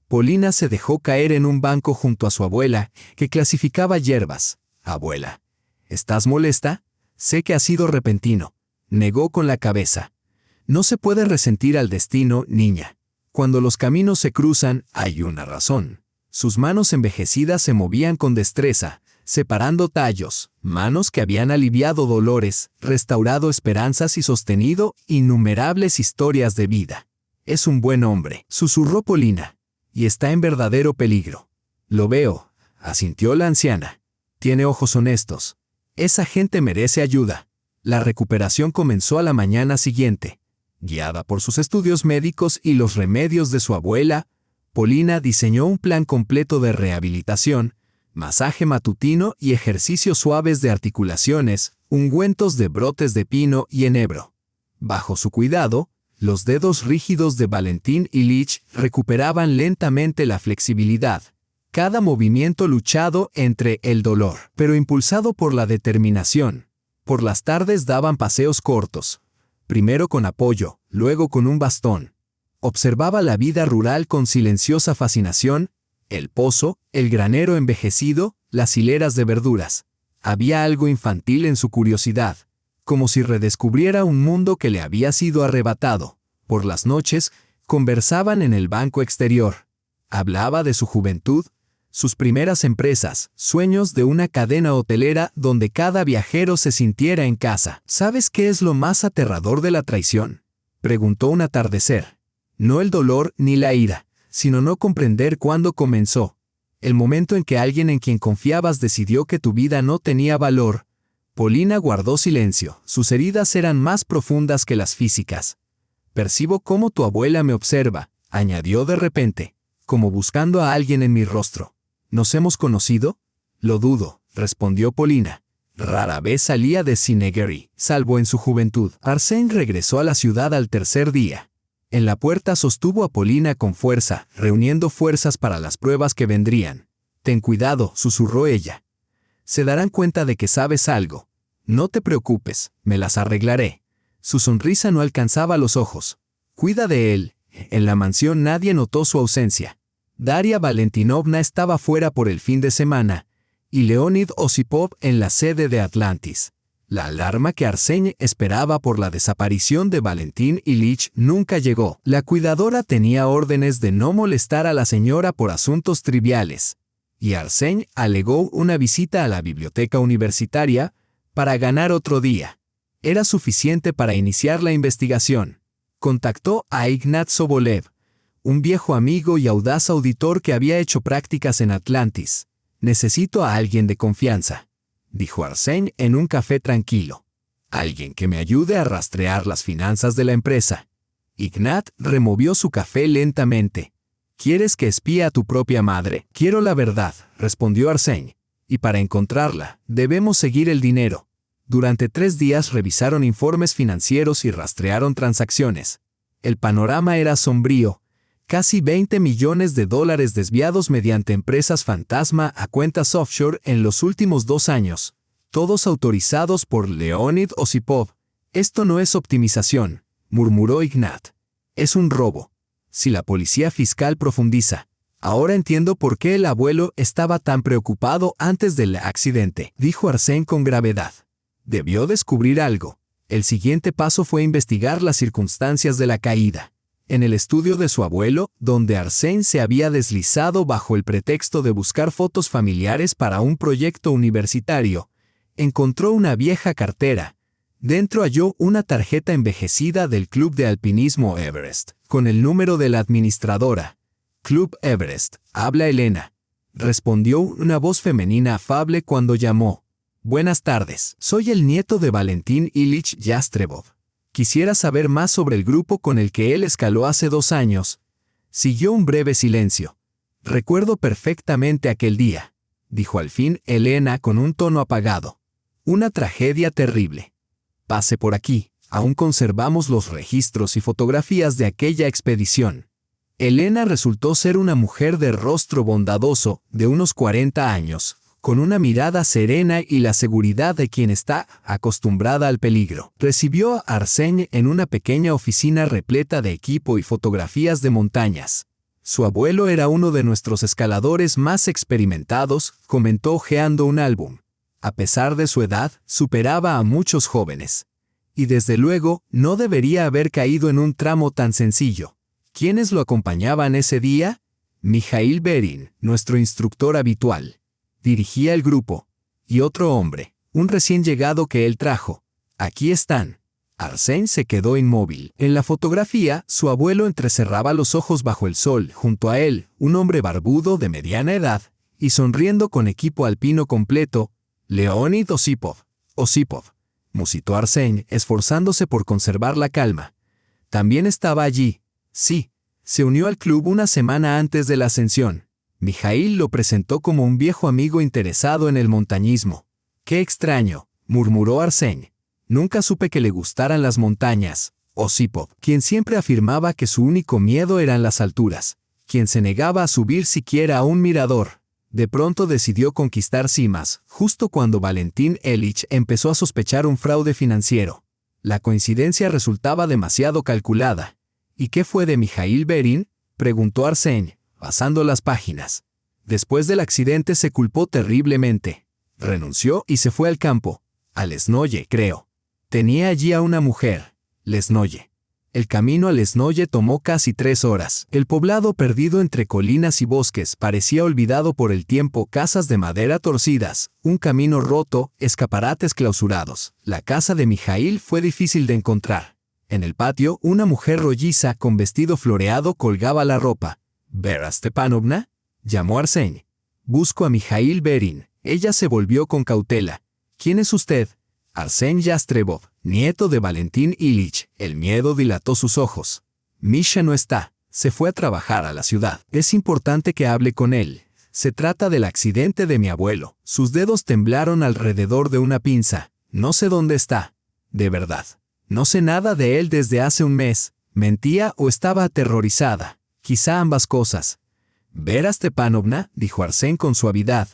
Polina se dejó caer en un banco junto a su abuela, que clasificaba hierbas. «Abuela, ¿estás molesta? Sé que ha sido repentino», negó con la cabeza. «No se puede resentir al destino, niña. Cuando los caminos se cruzan, hay una razón». Sus manos envejecidas se movían con destreza, separando tallos, manos que habían aliviado dolores, restaurado esperanzas y sostenido innumerables historias de vida. «Es un buen hombre», susurró Polina, «y está en verdadero peligro». «Lo veo», asintió la anciana. «Tiene ojos honestos. Esa gente merece ayuda». La recuperación comenzó a la mañana siguiente. Guiada por sus estudios médicos y los remedios de su abuela, Polina diseñó un plan completo de rehabilitación, masaje matutino y ejercicios suaves de articulaciones, ungüentos de brotes de pino y enebro. Bajo su cuidado, los dedos rígidos de Valentín Ilich recuperaban lentamente la flexibilidad. Cada movimiento luchado entre el dolor, pero impulsado por la determinación. Por las tardes daban paseos cortos, primero con apoyo, luego con un bastón. Observaba la vida rural con silenciosa fascinación, el pozo, el granero envejecido, las hileras de verduras. Había algo infantil en su curiosidad, como si redescubriera un mundo que le había sido arrebatado. Por las noches, conversaban en el banco exterior. Hablaba de su juventud, sus primeras empresas, sueños de una cadena hotelera donde cada viajero se sintiera en casa. «¿Sabes qué es lo más aterrador de la traición?», preguntó un atardecer. «No el dolor ni la ira, sino no comprender cuándo comenzó. El momento en que alguien en quien confiabas decidió que tu vida no tenía valor». Polina guardó silencio. Sus heridas eran más profundas que las físicas. Percibo cómo tu abuela me observa, añadió de repente, como buscando a alguien en mi rostro. ¿Nos hemos conocido? Lo dudo, respondió Polina. Rara vez salía de Cinegary, salvo en su juventud. Arsène regresó a la ciudad al tercer día. En la puerta sostuvo a Polina con fuerza, reuniendo fuerzas para las pruebas que vendrían. Ten cuidado, susurró ella. Se darán cuenta de que sabes algo. No te preocupes, me las arreglaré. Su sonrisa no alcanzaba los ojos. Cuida de él. En la mansión nadie notó su ausencia. Daria Valentinovna estaba fuera por el fin de semana, y Leonid Osipov en la sede de Atlantis. La alarma que Arsène esperaba por la desaparición de Valentín Ilich nunca llegó. La cuidadora tenía órdenes de no molestar a la señora por asuntos triviales, y Arsène alegó una visita a la biblioteca universitaria para ganar otro día. Era suficiente para iniciar la investigación. Contactó a Ignat Sobolev, un viejo amigo y audaz auditor que había hecho prácticas en Atlantis. Necesito a alguien de confianza, dijo Arsène en un café tranquilo. Alguien que me ayude a rastrear las finanzas de la empresa. Ignat removió su café lentamente. ¿Quieres que espíe a tu propia madre? Quiero la verdad, respondió Arsène. Y para encontrarla, debemos seguir el dinero. Durante 3 días revisaron informes financieros y rastrearon transacciones. El panorama era sombrío. Casi $20 millones desviados mediante empresas fantasma a cuentas offshore en los últimos 2 años, todos autorizados por Leonid Osipov. Esto no es optimización, murmuró Ignat. Es un robo. Si la policía fiscal profundiza. Ahora entiendo por qué el abuelo estaba tan preocupado antes del accidente, dijo Arsène con gravedad. Debió descubrir algo. El siguiente paso fue investigar las circunstancias de la caída. En el estudio de su abuelo, donde Arsène se había deslizado bajo el pretexto de buscar fotos familiares para un proyecto universitario, encontró una vieja cartera. Dentro halló una tarjeta envejecida del Club de Alpinismo Everest, con el número de la administradora. Club Everest, habla Elena. Respondió una voz femenina afable cuando llamó. Buenas tardes, soy el nieto de Valentín Ilich Yastrebov. Quisiera saber más sobre el grupo con el que él escaló hace 2 años. Siguió un breve silencio. Recuerdo perfectamente aquel día, dijo al fin Elena con un tono apagado. Una tragedia terrible. Pase por aquí, aún conservamos los registros y fotografías de aquella expedición. Elena resultó ser una mujer de rostro bondadoso, de unos 40 años, con una mirada serena y la seguridad de quien está acostumbrada al peligro. Recibió a Arsène en una pequeña oficina repleta de equipo y fotografías de montañas. Su abuelo era uno de nuestros escaladores más experimentados, comentó hojeando un álbum. A pesar de su edad, superaba a muchos jóvenes. Y desde luego, no debería haber caído en un tramo tan sencillo. ¿Quiénes lo acompañaban ese día? Mijail Berin, nuestro instructor habitual. Dirigía el grupo. Y otro hombre, un recién llegado que él trajo. Aquí están. Arsène se quedó inmóvil. En la fotografía, su abuelo entrecerraba los ojos bajo el sol. Junto a él, un hombre barbudo de mediana edad, y sonriendo con equipo alpino completo, Leonid Osipov. Osipov, musitó Arsène, esforzándose por conservar la calma. También estaba allí. Sí, se unió al club una semana antes de la ascensión. Mijail lo presentó como un viejo amigo interesado en el montañismo. ¡Qué extraño!, murmuró Arsène. Nunca supe que le gustaran las montañas. Osipov, quien siempre afirmaba que su único miedo eran las alturas, quien se negaba a subir siquiera a un mirador. De pronto decidió conquistar cimas, justo cuando Valentín Ilich empezó a sospechar un fraude financiero. La coincidencia resultaba demasiado calculada. ¿Y qué fue de Mijail Berin?, preguntó Arsène, pasando las páginas. Después del accidente se culpó terriblemente. Renunció y se fue al campo. A Lesnoye, creo. Tenía allí a una mujer. Lesnoye. El camino a Lesnoye tomó casi 3 horas. El poblado perdido entre colinas y bosques parecía olvidado por el tiempo. Casas de madera torcidas, un camino roto, escaparates clausurados. La casa de Mijail fue difícil de encontrar. En el patio, una mujer rolliza con vestido floreado colgaba la ropa. ¿Vera Stepanovna?, llamó Arsène. Busco a Mijail Berin. Ella se volvió con cautela. ¿Quién es usted? Arsène Yastrebov, nieto de Valentín Ilich. El miedo dilató sus ojos. Misha no está. Se fue a trabajar a la ciudad. Es importante que hable con él. Se trata del accidente de mi abuelo. Sus dedos temblaron alrededor de una pinza. No sé dónde está. De verdad. No sé nada de él desde hace un mes. ¿Mentía o estaba aterrorizada? Quizá ambas cosas. Vera Stepanovna, dijo Arsén con suavidad.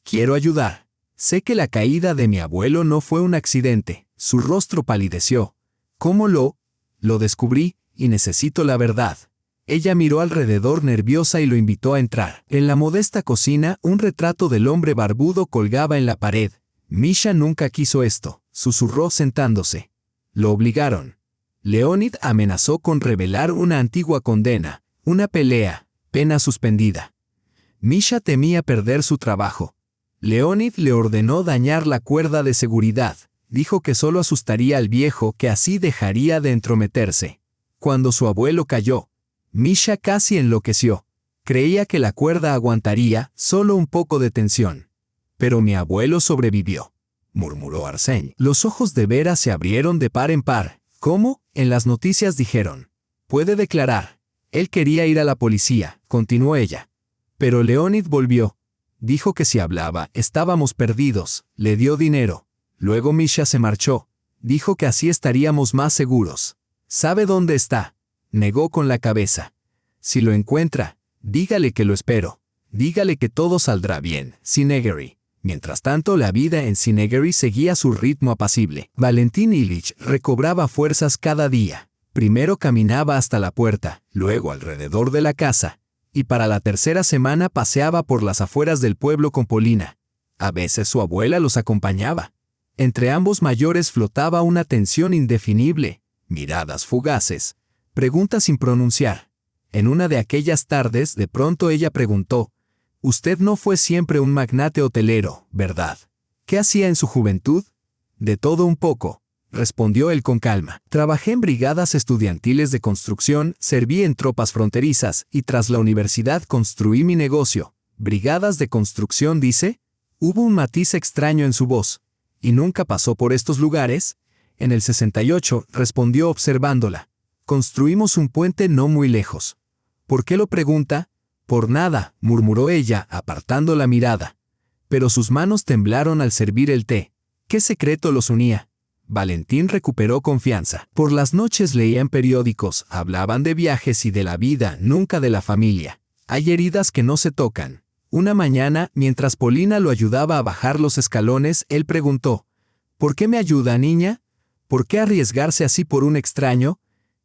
Quiero ayudar. Sé que la caída de mi abuelo no fue un accidente. Su rostro palideció. ¿Cómo lo descubrí y necesito la verdad? Ella miró alrededor nerviosa y lo invitó a entrar. En la modesta cocina, un retrato del hombre barbudo colgaba en la pared. Misha nunca quiso esto, susurró sentándose. Lo obligaron. Leonid amenazó con revelar una antigua condena, una pelea, pena suspendida. Misha temía perder su trabajo. Leonid le ordenó dañar la cuerda de seguridad. Dijo que solo asustaría al viejo, que así dejaría de entrometerse. Cuando su abuelo cayó, Misha casi enloqueció. Creía que la cuerda aguantaría solo un poco de tensión. Pero mi abuelo sobrevivió, murmuró Arsén. Los ojos de Vera se abrieron de par en par. ¿Cómo? En las noticias dijeron. Puede declarar. Él quería ir a la policía, continuó ella. Pero Leonid volvió. Dijo que si hablaba, estábamos perdidos. Le dio dinero. Luego Misha se marchó. Dijo que así estaríamos más seguros. ¿Sabe dónde está? Negó con la cabeza. Si lo encuentra, dígale que lo espero. Dígale que todo saldrá bien. Sinegary. Mientras tanto, la vida en Sinegary seguía su ritmo apacible. Valentín Ilich recobraba fuerzas cada día. Primero caminaba hasta la puerta, luego alrededor de la casa, y para la tercera semana paseaba por las afueras del pueblo con Polina. A veces su abuela los acompañaba. Entre ambos mayores flotaba una tensión indefinible, miradas fugaces, preguntas sin pronunciar. En una de aquellas tardes, de pronto ella preguntó: «Usted no fue siempre un magnate hotelero, ¿verdad? ¿Qué hacía en su juventud?» «De todo un poco», respondió él con calma. «Trabajé en brigadas estudiantiles de construcción, serví en tropas fronterizas y tras la universidad construí mi negocio». «¿Brigadas de construcción, dice?» Hubo un matiz extraño en su voz. «¿Y nunca pasó por estos lugares?» «En el 68», respondió observándola. «Construimos un puente no muy lejos». «¿Por qué lo pregunta?» «Por nada», murmuró ella, apartando la mirada. Pero sus manos temblaron al servir el té. ¿Qué secreto los unía? Valentín recuperó confianza. Por las noches leían periódicos, hablaban de viajes y de la vida, nunca de la familia. Hay heridas que no se tocan. Una mañana, mientras Polina lo ayudaba a bajar los escalones, él preguntó: «¿Por qué me ayuda, niña? ¿Por qué arriesgarse así por un extraño?»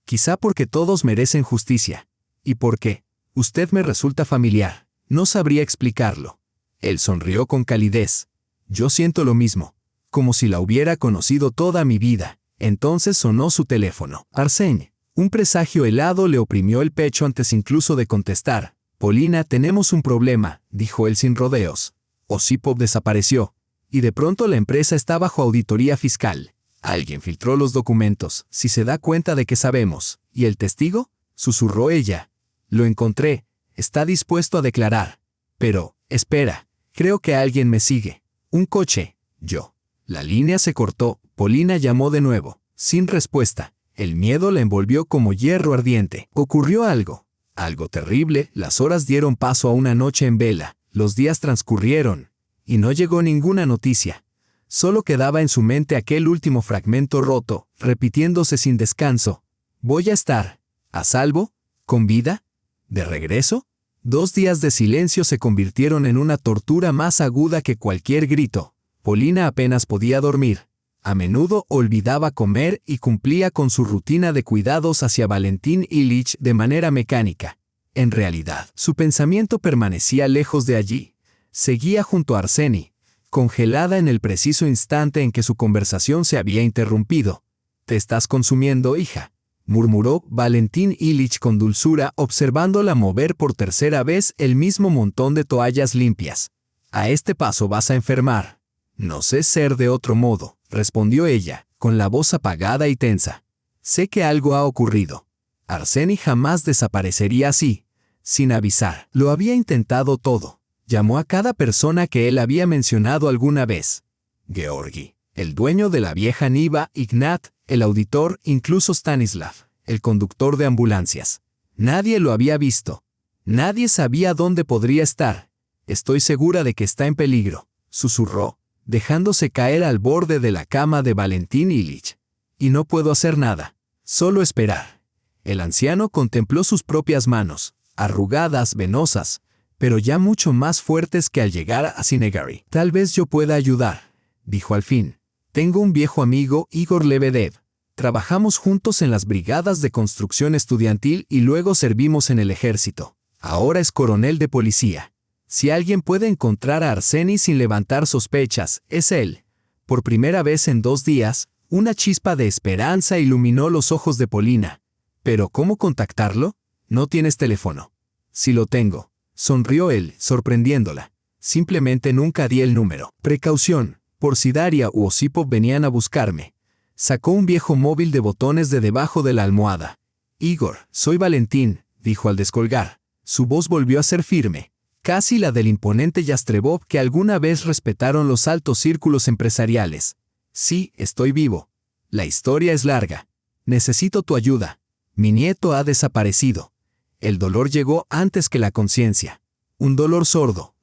«Quizá porque todos merecen justicia». «¿Y por qué? Usted me resulta familiar». No sabría explicarlo. Él sonrió con calidez. «Yo siento lo mismo. Como si la hubiera conocido toda mi vida». Entonces sonó su teléfono. Arsén. Un presagio helado le oprimió el pecho antes incluso de contestar. «Polina, tenemos un problema», dijo él sin rodeos. Osipov desapareció. Y de pronto la empresa está bajo auditoría fiscal. Alguien filtró los documentos. Si se da cuenta de que sabemos. ¿Y el testigo?, susurró ella. «Lo encontré. Está dispuesto a declarar. Pero, espera. Creo que alguien me sigue. Un coche. Yo». La línea se cortó. Polina llamó de nuevo. Sin respuesta. El miedo la envolvió como hierro ardiente. Ocurrió algo. Algo terrible. Las horas dieron paso a una noche en vela. Los días transcurrieron. Y no llegó ninguna noticia. Solo quedaba en su mente aquel último fragmento roto, repitiéndose sin descanso. «¿Voy a estar a salvo? ¿Con vida? ¿De regreso?» 2 días de silencio se convirtieron en una tortura más aguda que cualquier grito. Polina apenas podía dormir. A menudo olvidaba comer y cumplía con su rutina de cuidados hacia Valentín Ilich de manera mecánica. En realidad, su pensamiento permanecía lejos de allí. Seguía junto a Arseni, congelada en el preciso instante en que su conversación se había interrumpido. «Te estás consumiendo, hija», murmuró Valentín Ilich con dulzura, observándola mover por tercera vez el mismo montón de toallas limpias. «A este paso vas a enfermar». «No sé ser de otro modo», respondió ella, con la voz apagada y tensa. «Sé que algo ha ocurrido. Arseni jamás desaparecería así, sin avisar. Lo había intentado todo. Llamó a cada persona que él había mencionado alguna vez. Georgi. El dueño de la vieja Niva, Ignat, el auditor, incluso Stanislav, el conductor de ambulancias. Nadie lo había visto. Nadie sabía dónde podría estar. Estoy segura de que está en peligro, susurró, dejándose caer al borde de la cama de Valentín Ilich. Y no puedo hacer nada, solo esperar. El anciano contempló sus propias manos, arrugadas, venosas, pero ya mucho más fuertes que al llegar a Sinegari. Tal vez yo pueda ayudar, dijo al fin. Tengo un viejo amigo, Igor Lebedev. Trabajamos juntos en las brigadas de construcción estudiantil y luego servimos en el ejército. Ahora es coronel de policía. Si alguien puede encontrar a Arseni sin levantar sospechas, es él. Por primera vez en 2 días, una chispa de esperanza iluminó los ojos de Polina. ¿Pero cómo contactarlo? No tienes teléfono. Sí lo tengo, sonrió él, sorprendiéndola. Simplemente nunca di el número. Precaución, por si Daria u Osipov venían a buscarme. Sacó un viejo móvil de botones de debajo de la almohada. Igor, soy Valentín, dijo al descolgar. Su voz volvió a ser firme, casi la del imponente Yastrebov que alguna vez respetaron los altos círculos empresariales. Sí, estoy vivo. La historia es larga. Necesito tu ayuda. Mi nieto ha desaparecido. El dolor llegó antes que la conciencia. Un dolor sordo,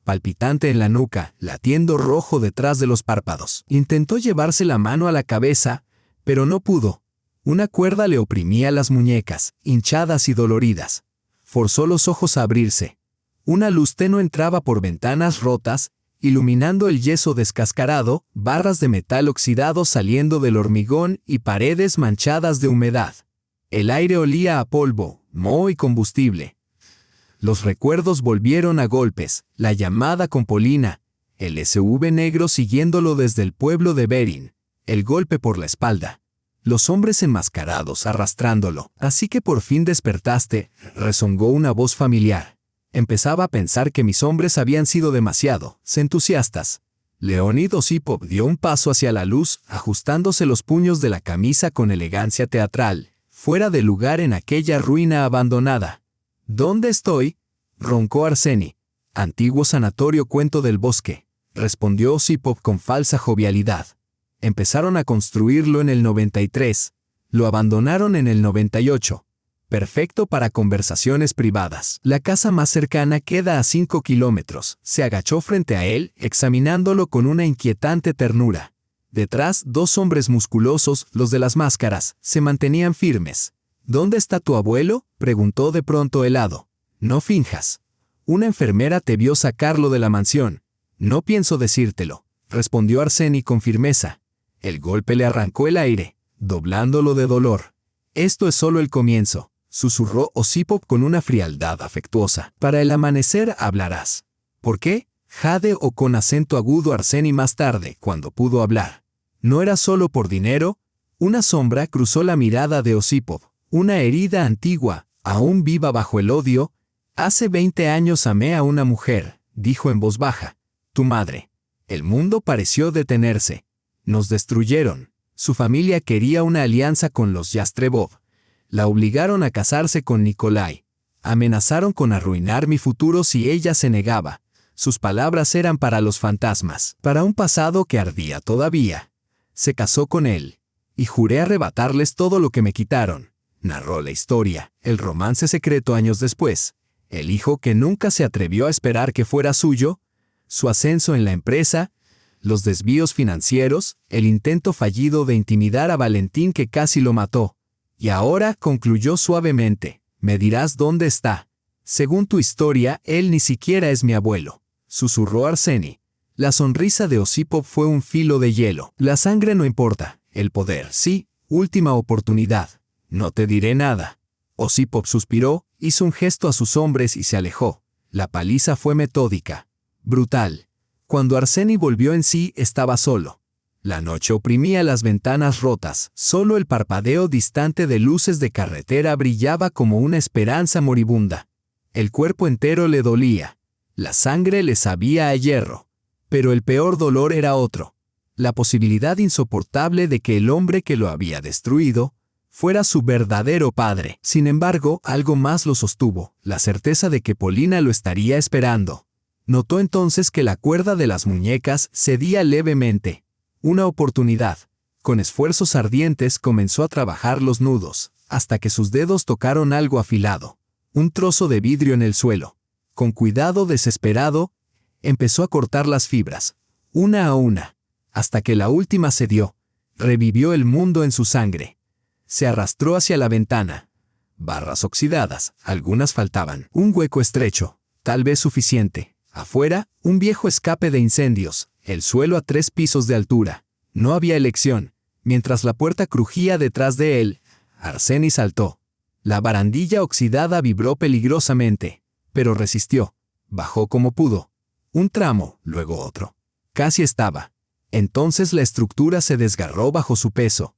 palpitante en la nuca, latiendo rojo detrás de los párpados. Intentó llevarse la mano a la cabeza, pero no pudo. Una cuerda le oprimía las muñecas, hinchadas y doloridas. Forzó los ojos a abrirse. Una luz tenue entraba por ventanas rotas, iluminando el yeso descascarado, barras de metal oxidado saliendo del hormigón y paredes manchadas de humedad. El aire olía a polvo, moho y combustible. Los recuerdos volvieron a golpes, la llamada con Polina, el SUV negro siguiéndolo desde el pueblo de Berin, el golpe por la espalda. Los hombres enmascarados arrastrándolo. Así que por fin despertaste, rezongó una voz familiar. Empezaba a pensar que mis hombres habían sido demasiado entusiastas. Leonid Osipov dio un paso hacia la luz, ajustándose los puños de la camisa con elegancia teatral, fuera de lugar en aquella ruina abandonada. ¿Dónde estoy?, roncó Arseni. Antiguo sanatorio Cuento del Bosque, respondió Osipov con falsa jovialidad. Empezaron a construirlo en el 93, lo abandonaron en el 98. Perfecto para conversaciones privadas. La casa más cercana queda a 5 kilómetros. Se agachó frente a él, examinándolo con una inquietante ternura. Detrás, 2 hombres musculosos, los de las máscaras, se mantenían firmes. ¿Dónde está tu abuelo?, preguntó de pronto helado. No finjas. Una enfermera te vio sacarlo de la mansión. No pienso decírtelo, respondió Arseni con firmeza. El golpe le arrancó el aire, doblándolo de dolor. Esto es solo el comienzo, susurró Osipov con una frialdad afectuosa. Para el amanecer hablarás. ¿Por qué? Jade o con acento agudo Arseni más tarde, cuando pudo hablar. ¿No era solo por dinero? Una sombra cruzó la mirada de Osipov. Una herida antigua, aún viva bajo el odio. Hace 20 años amé a una mujer, dijo en voz baja. Tu madre. El mundo pareció detenerse. Nos destruyeron. Su familia quería una alianza con los Yastrebov. La obligaron a casarse con Nikolai. Amenazaron con arruinar mi futuro si ella se negaba. Sus palabras eran para los fantasmas, para un pasado que ardía todavía. Se casó con él. Y juré arrebatarles todo lo que me quitaron. Narró la historia, el romance secreto años después. El hijo que nunca se atrevió a esperar que fuera suyo. Su ascenso en la empresa. Los desvíos financieros, el intento fallido de intimidar a Valentín que casi lo mató. Y ahora, concluyó suavemente, me dirás dónde está. Según tu historia, él ni siquiera es mi abuelo, susurró Arseni. La sonrisa de Osipov fue un filo de hielo. La sangre no importa, el poder, sí, última oportunidad. No te diré nada. Osipov suspiró, hizo un gesto a sus hombres y se alejó. La paliza fue metódica, brutal. Cuando Arseni volvió en sí, estaba solo. La noche oprimía las ventanas rotas, solo el parpadeo distante de luces de carretera brillaba como una esperanza moribunda. El cuerpo entero le dolía. La sangre le sabía a hierro. Pero el peor dolor era otro. La posibilidad insoportable de que el hombre que lo había destruido fuera su verdadero padre. Sin embargo, algo más lo sostuvo, la certeza de que Polina lo estaría esperando. Notó entonces que la cuerda de las muñecas cedía levemente. Una oportunidad. Con esfuerzos ardientes comenzó a trabajar los nudos, hasta que sus dedos tocaron algo afilado. Un trozo de vidrio en el suelo. Con cuidado desesperado, empezó a cortar las fibras, una a una, hasta que la última cedió. Revivió el mundo en su sangre. Se arrastró hacia la ventana. Barras oxidadas, algunas faltaban. Un hueco estrecho, tal vez suficiente. Afuera, un viejo escape de incendios, el suelo a 3 pisos de altura. No había elección. Mientras la puerta crujía detrás de él, Arsène saltó. La barandilla oxidada vibró peligrosamente, pero resistió. Bajó como pudo. Un tramo, luego otro. Casi estaba. Entonces la estructura se desgarró bajo su peso.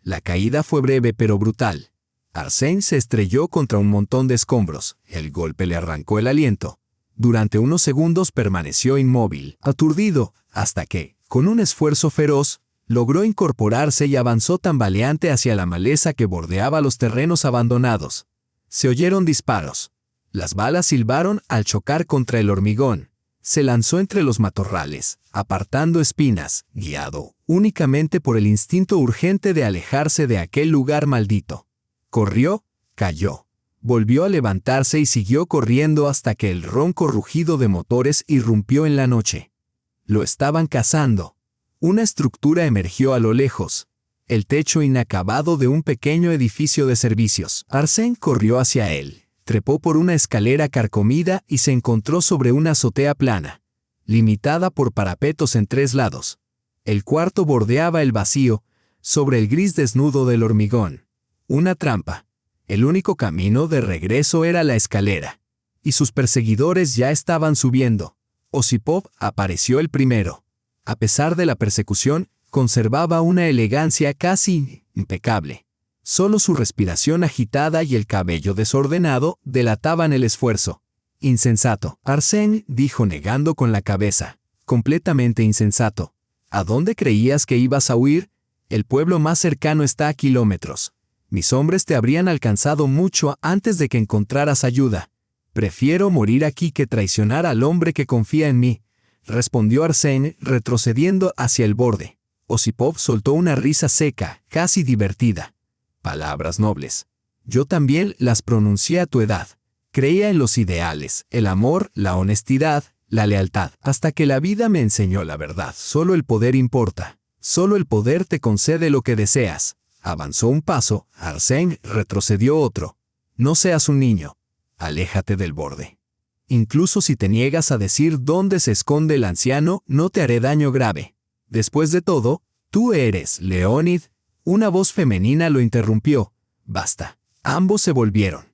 La caída fue breve pero brutal. Arsène se estrelló contra un montón de escombros. El golpe le arrancó el aliento. Durante unos segundos permaneció inmóvil, aturdido, hasta que, con un esfuerzo feroz, logró incorporarse y avanzó tambaleante hacia la maleza que bordeaba los terrenos abandonados. Se oyeron disparos. Las balas silbaron al chocar contra el hormigón. Se lanzó entre los matorrales, apartando espinas, guiado únicamente por el instinto urgente de alejarse de aquel lugar maldito. Corrió, cayó. Volvió a levantarse y siguió corriendo hasta que el ronco rugido de motores irrumpió en la noche. Lo estaban cazando. Una estructura emergió a lo lejos. El techo inacabado de un pequeño edificio de servicios. Arsène corrió hacia él. Trepó por una escalera carcomida y se encontró sobre una azotea plana, limitada por parapetos en 3 lados. El cuarto bordeaba el vacío, sobre el gris desnudo del hormigón. Una trampa. El único camino de regreso era la escalera. Y sus perseguidores ya estaban subiendo. Osipov apareció el primero. A pesar de la persecución, conservaba una elegancia casi impecable. Solo su respiración agitada y el cabello desordenado delataban el esfuerzo. Insensato. Arsène dijo negando con la cabeza. Completamente insensato. ¿A dónde creías que ibas a huir? El pueblo más cercano está a kilómetros. Mis hombres te habrían alcanzado mucho antes de que encontraras ayuda. Prefiero morir aquí que traicionar al hombre que confía en mí, respondió Arsène, retrocediendo hacia el borde. Osipov soltó una risa seca, casi divertida. Palabras nobles. Yo también las pronuncié a tu edad. Creía en los ideales, el amor, la honestidad, la lealtad, hasta que la vida me enseñó la verdad. Solo el poder importa. Solo el poder te concede lo que deseas. Avanzó un paso, Arsène retrocedió otro. No seas un niño. Aléjate del borde. Incluso si te niegas a decir dónde se esconde el anciano, no te haré daño grave. Después de todo, tú eres Leonid. Una voz femenina lo interrumpió. Basta. Ambos se volvieron.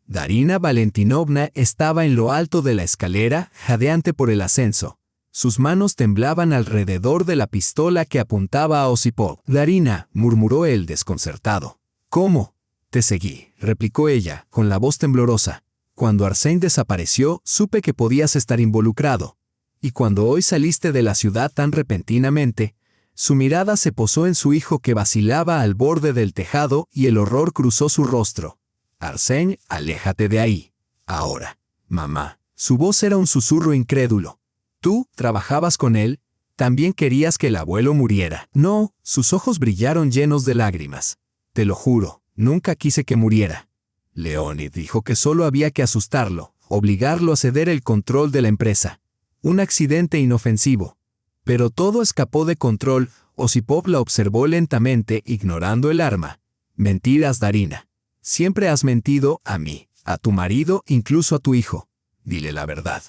Darina Valentinovna estaba en lo alto de la escalera, jadeante por el ascenso. Sus manos temblaban alrededor de la pistola que apuntaba a Osipov. Darina, murmuró él desconcertado. ¿Cómo? Te seguí, replicó ella, con la voz temblorosa. Cuando Arsène desapareció, supe que podías estar involucrado. Y cuando hoy saliste de la ciudad tan repentinamente, su mirada se posó en su hijo que vacilaba al borde del tejado y el horror cruzó su rostro. Arsène, aléjate de ahí. Ahora, mamá. Su voz era un susurro incrédulo. Tú, trabajabas con él, también querías que el abuelo muriera. No, sus ojos brillaron llenos de lágrimas. Te lo juro, nunca quise que muriera. Leonid dijo que solo había que asustarlo, obligarlo a ceder el control de la empresa. Un accidente inofensivo. Pero todo escapó de control. Osipov la observó lentamente, ignorando el arma. Mentiras, Darina. Siempre has mentido a mí, a tu marido, incluso a tu hijo. Dile la verdad.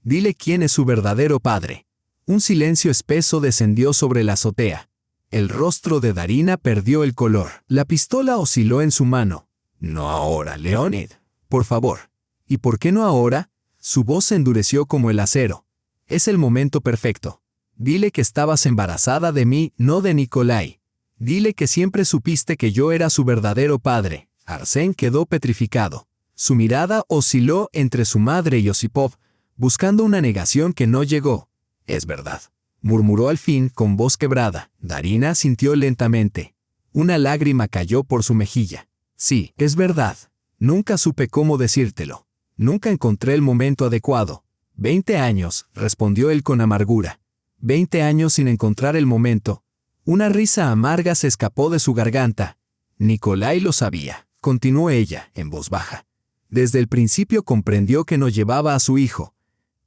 Dile quién es su verdadero padre. Un silencio espeso descendió sobre la azotea. El rostro de Darina perdió el color. La pistola osciló en su mano. No ahora, Leonid. Por favor. ¿Y por qué no ahora? Su voz se endureció como el acero. Es el momento perfecto. Dile que estabas embarazada de mí, no de Nikolai. Dile que siempre supiste que yo era su verdadero padre. Arsène quedó petrificado. Su mirada osciló entre su madre y Osipov, buscando una negación que no llegó. Es verdad, murmuró al fin con voz quebrada. Darina sintió lentamente. Una lágrima cayó por su mejilla. Sí, es verdad. Nunca supe cómo decírtelo. Nunca encontré el momento adecuado. 20 años, respondió él con amargura. 20 años sin encontrar el momento. Una risa amarga se escapó de su garganta. Nikolai lo sabía, continuó ella, en voz baja. Desde el principio comprendió que no llevaba a su hijo.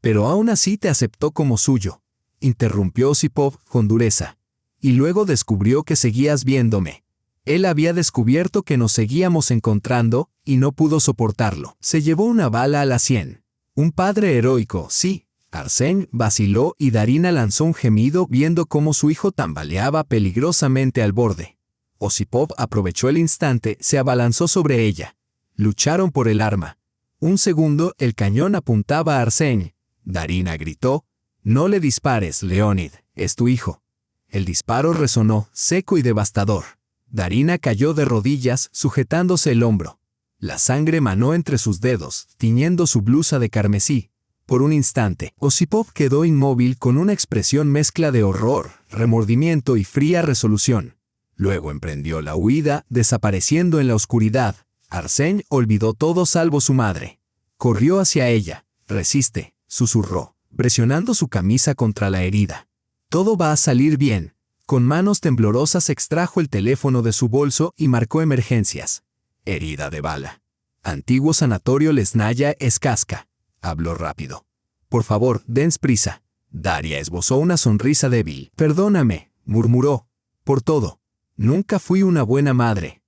Pero aún así te aceptó como suyo, interrumpió Osipov con dureza. Y luego descubrió que seguías viéndome. Él había descubierto que nos seguíamos encontrando y no pudo soportarlo. Se llevó una bala a la sien. Un padre heroico, sí. Arsène vaciló y Darina lanzó un gemido viendo cómo su hijo tambaleaba peligrosamente al borde. Osipov aprovechó el instante, se abalanzó sobre ella. Lucharon por el arma. Un segundo, el cañón apuntaba a Arsène. Darina gritó: «No le dispares, Leonid, es tu hijo». El disparo resonó, seco y devastador. Darina cayó de rodillas, sujetándose el hombro. La sangre manó entre sus dedos, tiñendo su blusa de carmesí. Por un instante, Osipov quedó inmóvil con una expresión mezcla de horror, remordimiento y fría resolución. Luego emprendió la huida, desapareciendo en la oscuridad. Arsène olvidó todo salvo su madre. Corrió hacia ella. «Resiste», susurró, presionando su camisa contra la herida. «Todo va a salir bien». Con manos temblorosas extrajo el teléfono de su bolso y marcó emergencias. «Herida de bala. Antiguo sanatorio Lesnaya Escasca». Habló rápido. «Por favor, dens prisa». Daria esbozó una sonrisa débil. «Perdóname», murmuró, «por todo. Nunca fui una buena madre.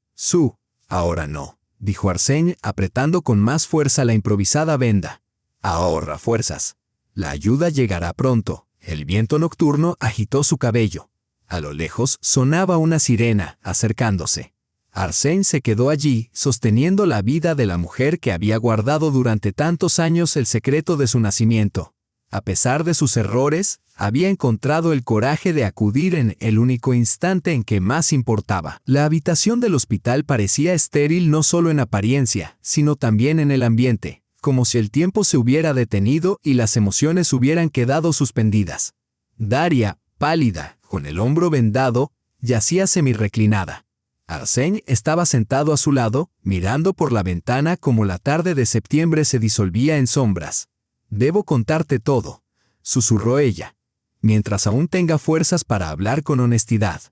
Ahora no», dijo Arsène, apretando con más fuerza la improvisada venda. «Ahorra fuerzas. La ayuda llegará pronto». El viento nocturno agitó su cabello. A lo lejos sonaba una sirena, acercándose. Arsène se quedó allí, sosteniendo la vida de la mujer que había guardado durante tantos años el secreto de su nacimiento. A pesar de sus errores, había encontrado el coraje de acudir en el único instante en que más importaba. La habitación del hospital parecía estéril no solo en apariencia, sino también en el ambiente, como si el tiempo se hubiera detenido y las emociones hubieran quedado suspendidas. Daria, pálida, con el hombro vendado, yacía semirreclinada. Arsène estaba sentado a su lado, mirando por la ventana como la tarde de septiembre se disolvía en sombras. «Debo contarte todo», susurró ella, «mientras aún tenga fuerzas para hablar con honestidad».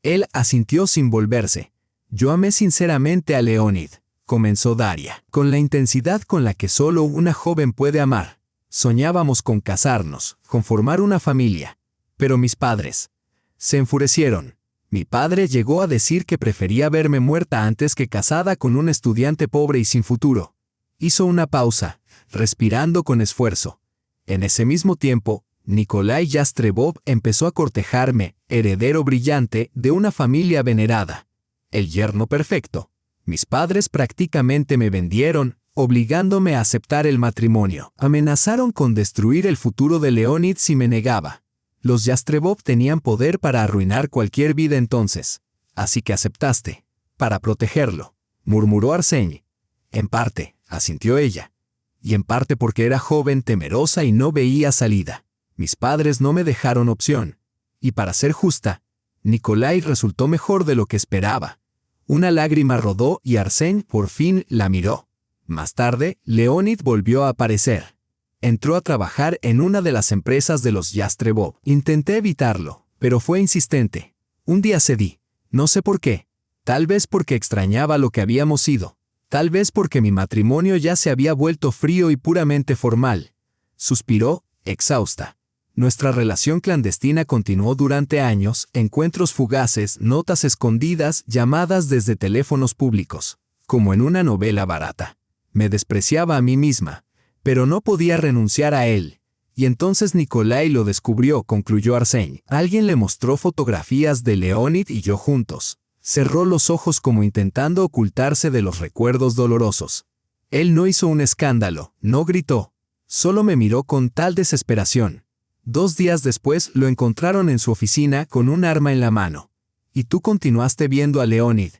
Él asintió sin volverse. «Yo amé sinceramente a Leonid», comenzó Daria, con la intensidad con la que solo una joven puede amar. «Soñábamos con casarnos, con formar una familia. Pero mis padres se enfurecieron. Mi padre llegó a decir que prefería verme muerta antes que casada con un estudiante pobre y sin futuro». Hizo una pausa, respirando con esfuerzo. «En ese mismo tiempo, Nikolai Yastrebov empezó a cortejarme, heredero brillante de una familia venerada. El yerno perfecto. Mis padres prácticamente me vendieron, obligándome a aceptar el matrimonio. Amenazaron con destruir el futuro de Leonid si me negaba. Los Yastrebov tenían poder para arruinar cualquier vida entonces. Así que aceptaste. Para protegerlo», murmuró Arsène. «En parte», asintió ella. «Y en parte porque era joven, temerosa y no veía salida. Mis padres no me dejaron opción. Y para ser justa, Nikolai resultó mejor de lo que esperaba». Una lágrima rodó y Arsène por fin la miró. Más tarde, Leonid volvió a aparecer. Entró a trabajar en una de las empresas de los Yastrebov. Intenté evitarlo, pero fue insistente. Un día cedí. No sé por qué. Tal vez porque extrañaba lo que habíamos sido. Tal vez porque mi matrimonio ya se había vuelto frío y puramente formal. Suspiró, exhausta. Nuestra relación clandestina continuó durante años, encuentros fugaces, notas escondidas, llamadas desde teléfonos públicos, como en una novela barata. Me despreciaba a mí misma, pero no podía renunciar a él. Y entonces Nikolai lo descubrió, concluyó Arsène. Alguien le mostró fotografías de Leonid y yo juntos. Cerró los ojos como intentando ocultarse de los recuerdos dolorosos. Él no hizo un escándalo, no gritó. Solo me miró con tal desesperación. 2 días después lo encontraron en su oficina con un arma en la mano. «Y tú continuaste viendo a Leonid.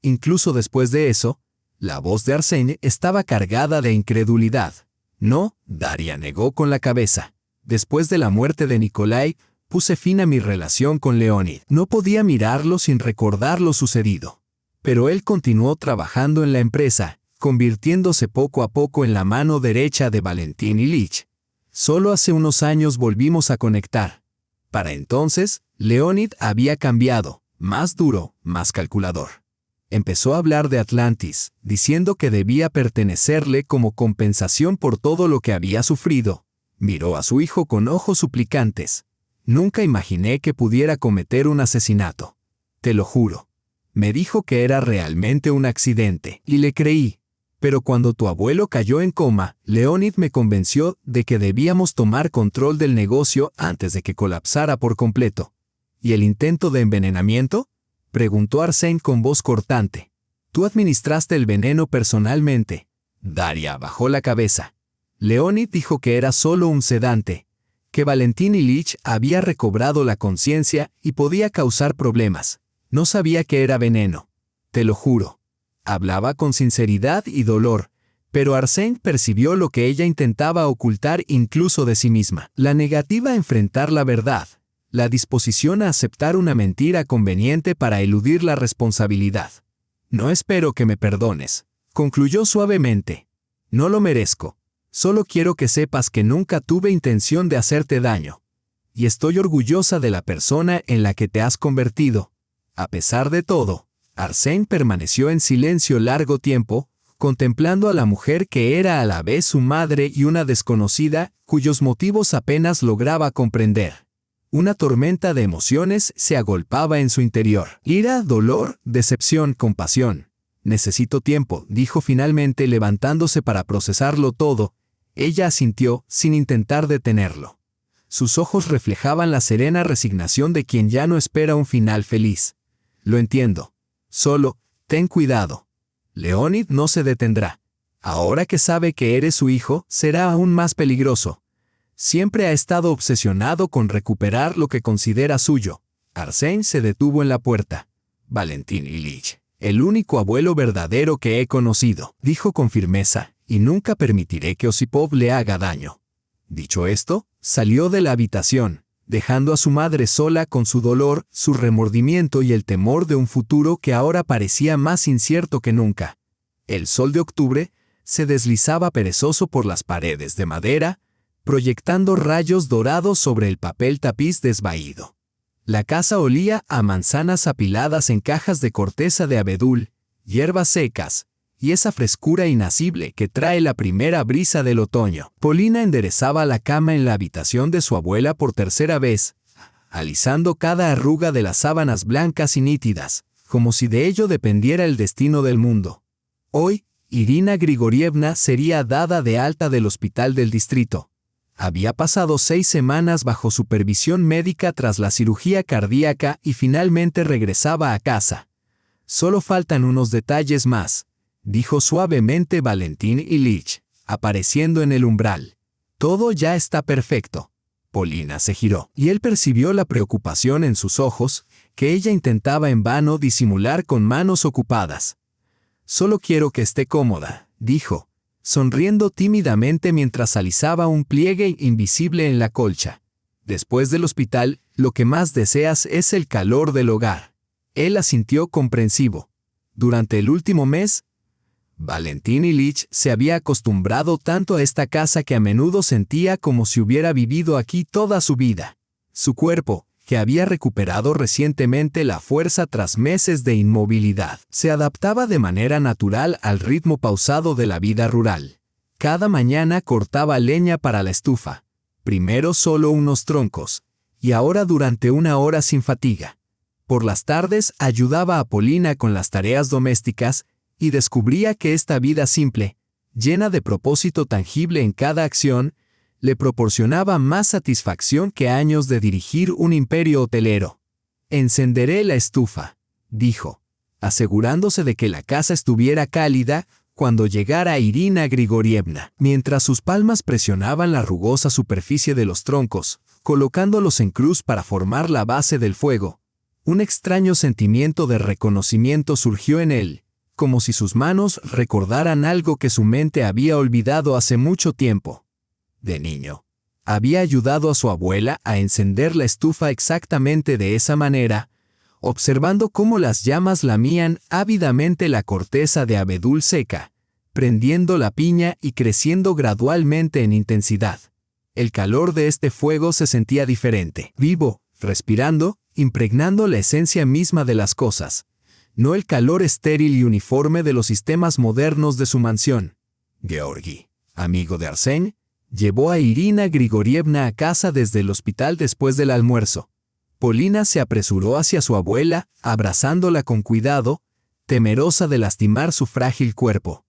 Incluso después de eso». La voz de Arsène estaba cargada de incredulidad. «No», Daria negó con la cabeza. «Después de la muerte de Nikolai, puse fin a mi relación con Leonid. No podía mirarlo sin recordar lo sucedido. Pero él continuó trabajando en la empresa, convirtiéndose poco a poco en la mano derecha de Valentín Ilich. Solo hace unos años volvimos a conectar. Para entonces, Leonid había cambiado, más duro, más calculador. Empezó a hablar de Atlantis, diciendo que debía pertenecerle como compensación por todo lo que había sufrido. Miró a su hijo con ojos suplicantes. Nunca imaginé que pudiera cometer un asesinato. Te lo juro. Me dijo que era realmente un accidente, y le creí. Pero cuando tu abuelo cayó en coma, Leonid me convenció de que debíamos tomar control del negocio antes de que colapsara por completo. ¿Y el intento de envenenamiento?, preguntó Arsène con voz cortante. Tú administraste el veneno personalmente. Daria bajó la cabeza. Leonid dijo que era solo un sedante, que Valentín Ilich había recobrado la conciencia y podía causar problemas. No sabía que era veneno. Te lo juro. Hablaba con sinceridad y dolor, pero Arsène percibió lo que ella intentaba ocultar incluso de sí misma. La negativa a enfrentar la verdad, la disposición a aceptar una mentira conveniente para eludir la responsabilidad. No espero que me perdones, concluyó suavemente. No lo merezco. Solo quiero que sepas que nunca tuve intención de hacerte daño. Y estoy orgullosa de la persona en la que te has convertido. A pesar de todo, Arsène permaneció en silencio largo tiempo, contemplando a la mujer que era a la vez su madre y una desconocida, cuyos motivos apenas lograba comprender. Una tormenta de emociones se agolpaba en su interior. Ira, dolor, decepción, compasión. Necesito tiempo, dijo finalmente levantándose para procesarlo todo. Ella asintió, sin intentar detenerlo. Sus ojos reflejaban la serena resignación de quien ya no espera un final feliz. Lo entiendo. Solo, ten cuidado. Leonid no se detendrá. Ahora que sabe que eres su hijo, será aún más peligroso. Siempre ha estado obsesionado con recuperar lo que considera suyo. Arsène se detuvo en la puerta. Valentín Ilich, el único abuelo verdadero que he conocido, dijo con firmeza, y nunca permitiré que Osipov le haga daño. Dicho esto, salió de la habitación, dejando a su madre sola con su dolor, su remordimiento y el temor de un futuro que ahora parecía más incierto que nunca. El sol de octubre se deslizaba perezoso por las paredes de madera, proyectando rayos dorados sobre el papel tapiz desvaído. La casa olía a manzanas apiladas en cajas de corteza de abedul, hierbas secas, y esa frescura inacible que trae la primera brisa del otoño. Polina enderezaba la cama en la habitación de su abuela por tercera vez, alisando cada arruga de las sábanas blancas y nítidas, como si de ello dependiera el destino del mundo. Hoy, Irina Grigorievna sería dada de alta del hospital del distrito. Había pasado 6 semanas bajo supervisión médica tras la cirugía cardíaca y finalmente regresaba a casa. Solo faltan unos detalles más, dijo suavemente Valentín Ilich, apareciendo en el umbral. Todo ya está perfecto. Polina se giró, y él percibió la preocupación en sus ojos, que ella intentaba en vano disimular con manos ocupadas. Solo quiero que esté cómoda, dijo, sonriendo tímidamente mientras alisaba un pliegue invisible en la colcha. Después del hospital, lo que más deseas es el calor del hogar. Él asintió comprensivo. Durante el último mes, Valentín Ilich se había acostumbrado tanto a esta casa que a menudo sentía como si hubiera vivido aquí toda su vida. Su cuerpo, que había recuperado recientemente la fuerza tras meses de inmovilidad, se adaptaba de manera natural al ritmo pausado de la vida rural. Cada mañana cortaba leña para la estufa, primero solo unos troncos, y ahora durante 1 hora sin fatiga. Por las tardes ayudaba a Polina con las tareas domésticas y descubría que esta vida simple, llena de propósito tangible en cada acción, le proporcionaba más satisfacción que años de dirigir un imperio hotelero. Encenderé la estufa, dijo, asegurándose de que la casa estuviera cálida cuando llegara Irina Grigorievna, mientras sus palmas presionaban la rugosa superficie de los troncos, colocándolos en cruz para formar la base del fuego. Un extraño sentimiento de reconocimiento surgió en él, como si sus manos recordaran algo que su mente había olvidado hace mucho tiempo. De niño, había ayudado a su abuela a encender la estufa exactamente de esa manera, observando cómo las llamas lamían ávidamente la corteza de abedul seca, prendiendo la piña y creciendo gradualmente en intensidad. El calor de este fuego se sentía diferente, vivo, respirando, impregnando la esencia misma de las cosas, no el calor estéril y uniforme de los sistemas modernos de su mansión. Georgi, amigo de Arsène, llevó a Irina Grigorievna a casa desde el hospital después del almuerzo. Polina se apresuró hacia su abuela, abrazándola con cuidado, temerosa de lastimar su frágil cuerpo.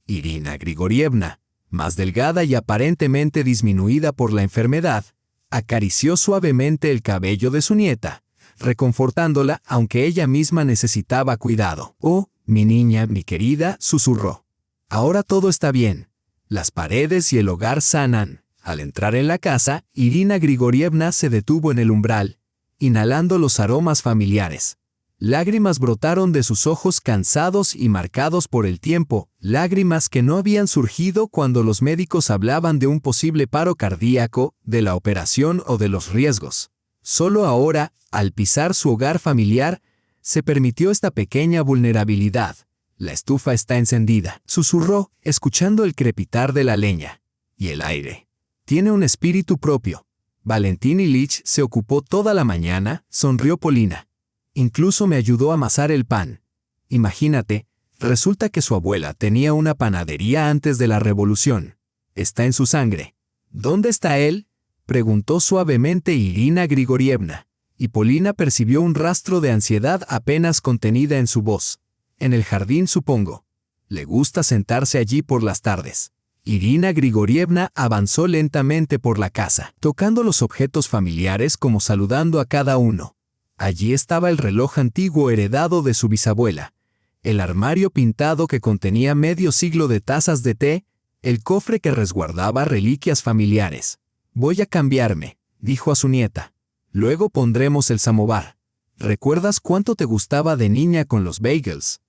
Irina Grigorievna, más delgada y aparentemente disminuida por la enfermedad, acarició suavemente el cabello de su nieta, reconfortándola aunque ella misma necesitaba cuidado. «Oh, mi niña, mi querida», susurró. «Ahora todo está bien. Las paredes y el hogar sanan». Al entrar en la casa, Irina Grigorievna se detuvo en el umbral, inhalando los aromas familiares. Lágrimas brotaron de sus ojos cansados y marcados por el tiempo, lágrimas que no habían surgido cuando los médicos hablaban de un posible paro cardíaco, de la operación o de los riesgos. Solo ahora, al pisar su hogar familiar, se permitió esta pequeña vulnerabilidad. «La estufa está encendida», susurró, escuchando el crepitar de la leña. «Y el aire. Tiene un espíritu propio». Valentín Ilich se ocupó toda la mañana, sonrió Polina. Incluso me ayudó a amasar el pan. Imagínate, resulta que su abuela tenía una panadería antes de la revolución. Está en su sangre. ¿Dónde está él?, preguntó suavemente Irina Grigorievna, y Polina percibió un rastro de ansiedad apenas contenida en su voz. En el jardín, supongo. Le gusta sentarse allí por las tardes. Irina Grigorievna avanzó lentamente por la casa, tocando los objetos familiares como saludando a cada uno. Allí estaba el reloj antiguo heredado de su bisabuela, el armario pintado que contenía medio siglo de tazas de té, el cofre que resguardaba reliquias familiares. «Voy a cambiarme», dijo a su nieta. «Luego pondremos el samovar. ¿Recuerdas cuánto te gustaba de niña con los bagels?»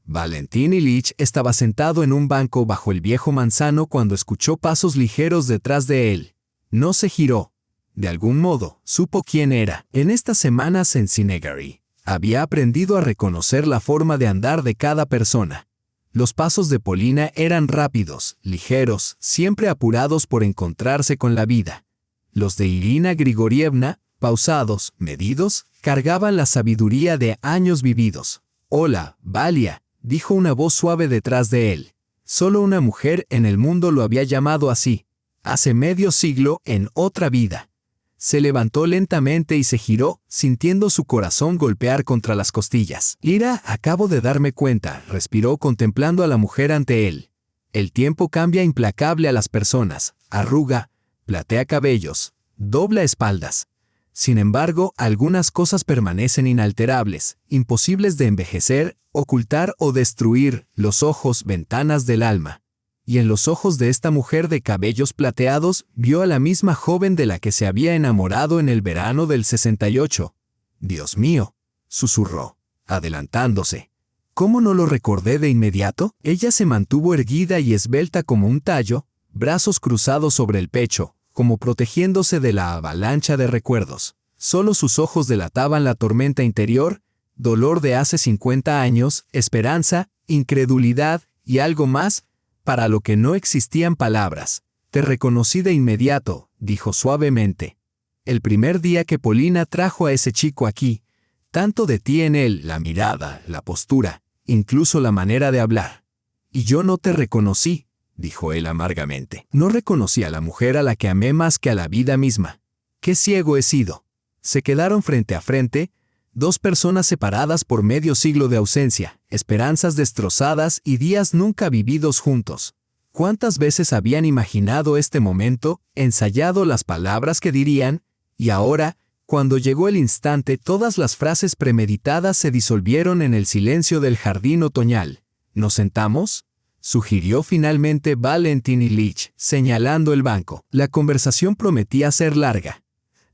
Valentín Ilich estaba sentado en un banco bajo el viejo manzano cuando escuchó pasos ligeros detrás de él. No se giró. De algún modo, supo quién era. En estas semanas en Cinegary, había aprendido a reconocer la forma de andar de cada persona. Los pasos de Polina eran rápidos, ligeros, siempre apurados por encontrarse con la vida. Los de Irina Grigorievna, pausados, medidos, cargaban la sabiduría de años vividos. «Hola, Valia», dijo una voz suave detrás de él. Solo una mujer en el mundo lo había llamado así. Hace medio siglo, en otra vida. Se levantó lentamente y se giró, sintiendo su corazón golpear contra las costillas. «Ira, acabo de darme cuenta», respiró contemplando a la mujer ante él. «El tiempo cambia implacable a las personas, arruga, platea cabellos, dobla espaldas. Sin embargo, algunas cosas permanecen inalterables, imposibles de envejecer, ocultar o destruir: los ojos, ventanas del alma». Y en los ojos de esta mujer de cabellos plateados vio a la misma joven de la que se había enamorado en el verano del 68. «Dios mío», susurró, adelantándose. «¿Cómo no lo recordé de inmediato?». Ella se mantuvo erguida y esbelta como un tallo, brazos cruzados sobre el pecho, como protegiéndose de la avalancha de recuerdos. Solo sus ojos delataban la tormenta interior, dolor de hace 50 años, esperanza, incredulidad y algo más, para lo que no existían palabras. «Te reconocí de inmediato», dijo suavemente. «El primer día que Polina trajo a ese chico aquí, tanto de ti en él, la mirada, la postura, incluso la manera de hablar. Y yo no te reconocí», dijo él amargamente. «No reconocí a la mujer a la que amé más que a la vida misma. ¡Qué ciego he sido!». Se quedaron frente a frente, dos personas separadas por medio siglo de ausencia, esperanzas destrozadas y días nunca vividos juntos. ¿Cuántas veces habían imaginado este momento, ensayado las palabras que dirían? Y ahora, cuando llegó el instante, todas las frases premeditadas se disolvieron en el silencio del jardín otoñal. «¿Nos sentamos?», sugirió finalmente Valentín Ilich, señalando el banco. La conversación prometía ser larga.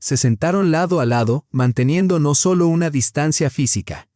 Se sentaron lado a lado, manteniendo no solo una distancia física,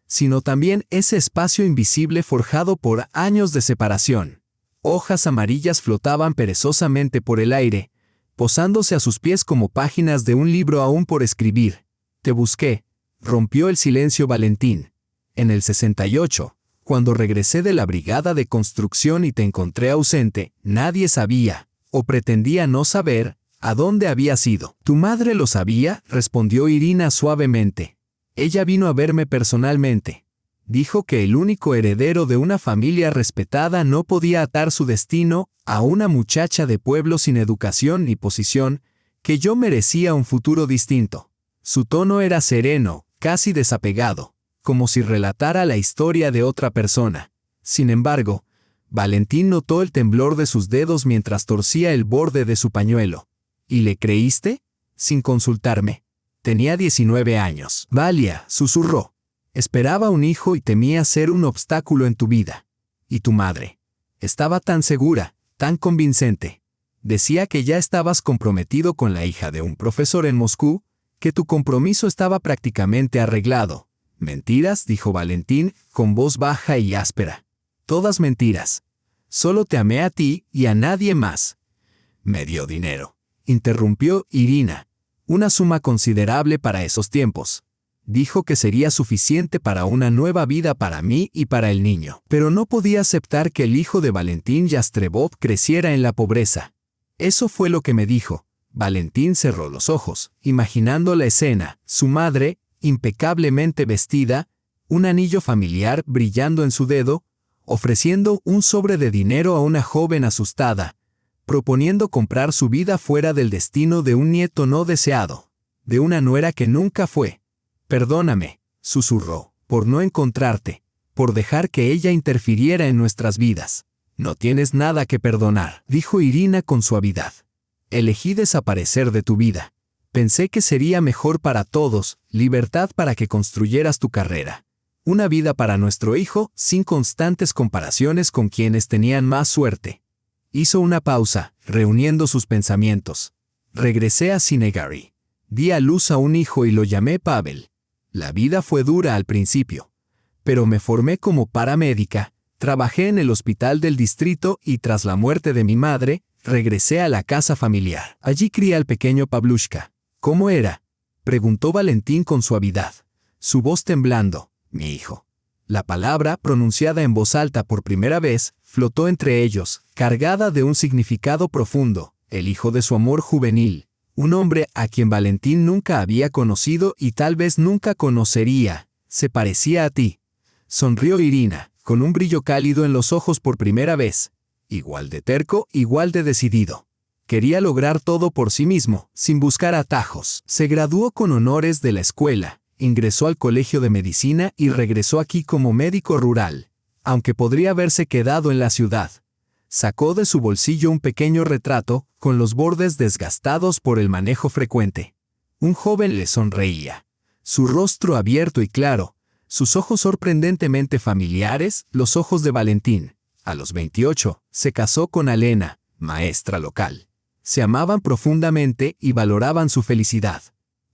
sino también ese espacio invisible forjado por años de separación. Hojas amarillas flotaban perezosamente por el aire, posándose a sus pies como páginas de un libro aún por escribir. «Te busqué», rompió el silencio Valentín. «En el 68, cuando regresé de la brigada de construcción y te encontré ausente, nadie sabía, o pretendía no saber, ¿A dónde habías ido? Tu madre lo sabía, respondió Irina suavemente. Ella vino a verme personalmente. Dijo que el único heredero de una familia respetada no podía atar su destino a una muchacha de pueblo sin educación ni posición, que yo merecía un futuro distinto. Su tono era sereno, casi desapegado, como si relatara la historia de otra persona. Sin embargo, Valentín notó el temblor de sus dedos mientras torcía el borde de su pañuelo. ¿Y le creíste? Sin consultarme. Tenía 19 años. Valia, susurró. Esperaba un hijo y temía ser un obstáculo en tu vida. ¿Y tu madre? Estaba tan segura, tan convincente. Decía que ya estabas comprometido con la hija de un profesor en Moscú, que tu compromiso estaba prácticamente arreglado. Mentiras, dijo Valentín, con voz baja y áspera. Todas mentiras. Solo te amé a ti y a nadie más. Me dio dinero, interrumpió Irina. Una suma considerable para esos tiempos. Dijo que sería suficiente para una nueva vida para mí y para el niño. Pero no podía aceptar que el hijo de Valentín Yastrebov creciera en la pobreza. Eso fue lo que me dijo. Valentín cerró los ojos, imaginando la escena, su madre, impecablemente vestida, un anillo familiar brillando en su dedo, ofreciendo un sobre de dinero a una joven asustada, proponiendo comprar su vida fuera del destino de un nieto no deseado, de una nuera que nunca fue. Perdóname, susurró, por no encontrarte, por dejar que ella interfiriera en nuestras vidas. No tienes nada que perdonar, dijo Irina con suavidad. Elegí desaparecer de tu vida. Pensé que sería mejor para todos, libertad para que construyeras tu carrera. Una vida para nuestro hijo, sin constantes comparaciones con quienes tenían más suerte. Hizo una pausa, reuniendo sus pensamientos. Regresé a Sinegari. Di a luz a un hijo y lo llamé Pavel. La vida fue dura al principio. Pero me formé como paramédica, trabajé en el hospital del distrito y tras la muerte de mi madre, regresé a la casa familiar. Allí crié al pequeño Pavlushka. ¿Cómo era? Preguntó Valentín con suavidad, su voz temblando. Mi hijo. La palabra, pronunciada en voz alta por primera vez, flotó entre ellos, cargada de un significado profundo, el hijo de su amor juvenil, un hombre a quien Valentín nunca había conocido y tal vez nunca conocería. Se parecía a ti. Sonrió Irina, con un brillo cálido en los ojos por primera vez. Igual de terco, igual de decidido. Quería lograr todo por sí mismo, sin buscar atajos. Se graduó con honores de la escuela. Ingresó al colegio de medicina y regresó aquí como médico rural, aunque podría haberse quedado en la ciudad. Sacó de su bolsillo un pequeño retrato, con los bordes desgastados por el manejo frecuente. Un joven le sonreía. Su rostro abierto y claro, sus ojos sorprendentemente familiares, los ojos de Valentín. A los 28, se casó con Alena, maestra local. Se amaban profundamente y valoraban su felicidad.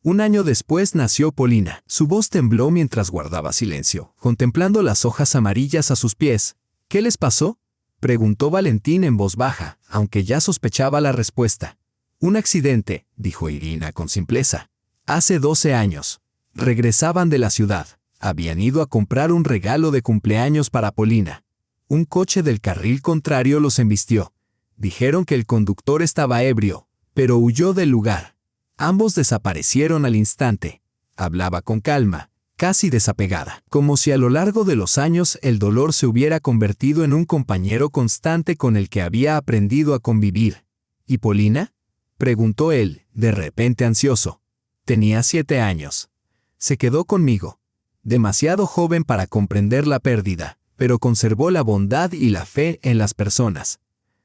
Un año después nació Polina. Su voz tembló mientras guardaba silencio, contemplando las hojas amarillas a sus pies. ¿Qué les pasó? Preguntó Valentín en voz baja, aunque ya sospechaba la respuesta. Un accidente, dijo Irina con simpleza. Hace 12 años. Regresaban de la ciudad. Habían ido a comprar un regalo de cumpleaños para Polina. Un coche del carril contrario los embistió. Dijeron que el conductor estaba ebrio, pero huyó del lugar. Ambos desaparecieron al instante. Hablaba con calma, casi desapegada, como si a lo largo de los años el dolor se hubiera convertido en un compañero constante con el que había aprendido a convivir. ¿Y Polina? Preguntó él, de repente ansioso. Tenía 7 años. Se quedó conmigo. Demasiado joven para comprender la pérdida, pero conservó la bondad y la fe en las personas.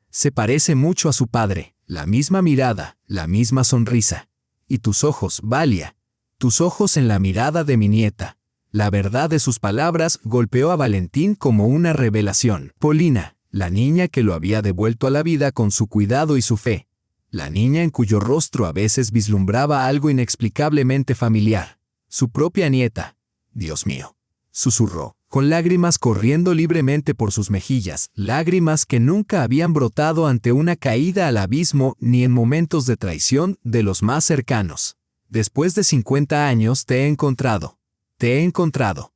Se parece mucho a su padre, la misma mirada, la misma sonrisa. Y tus ojos, Valia. Tus ojos en la mirada de mi nieta. La verdad de sus palabras golpeó a Valentín como una revelación. Polina, la niña que lo había devuelto a la vida con su cuidado y su fe. La niña en cuyo rostro a veces vislumbraba algo inexplicablemente familiar. Su propia nieta. Dios mío. Susurró, con lágrimas corriendo libremente por sus mejillas, lágrimas que nunca habían brotado ante una caída al abismo ni en momentos de traición de los más cercanos. Después de 50 años te he encontrado. Te he encontrado.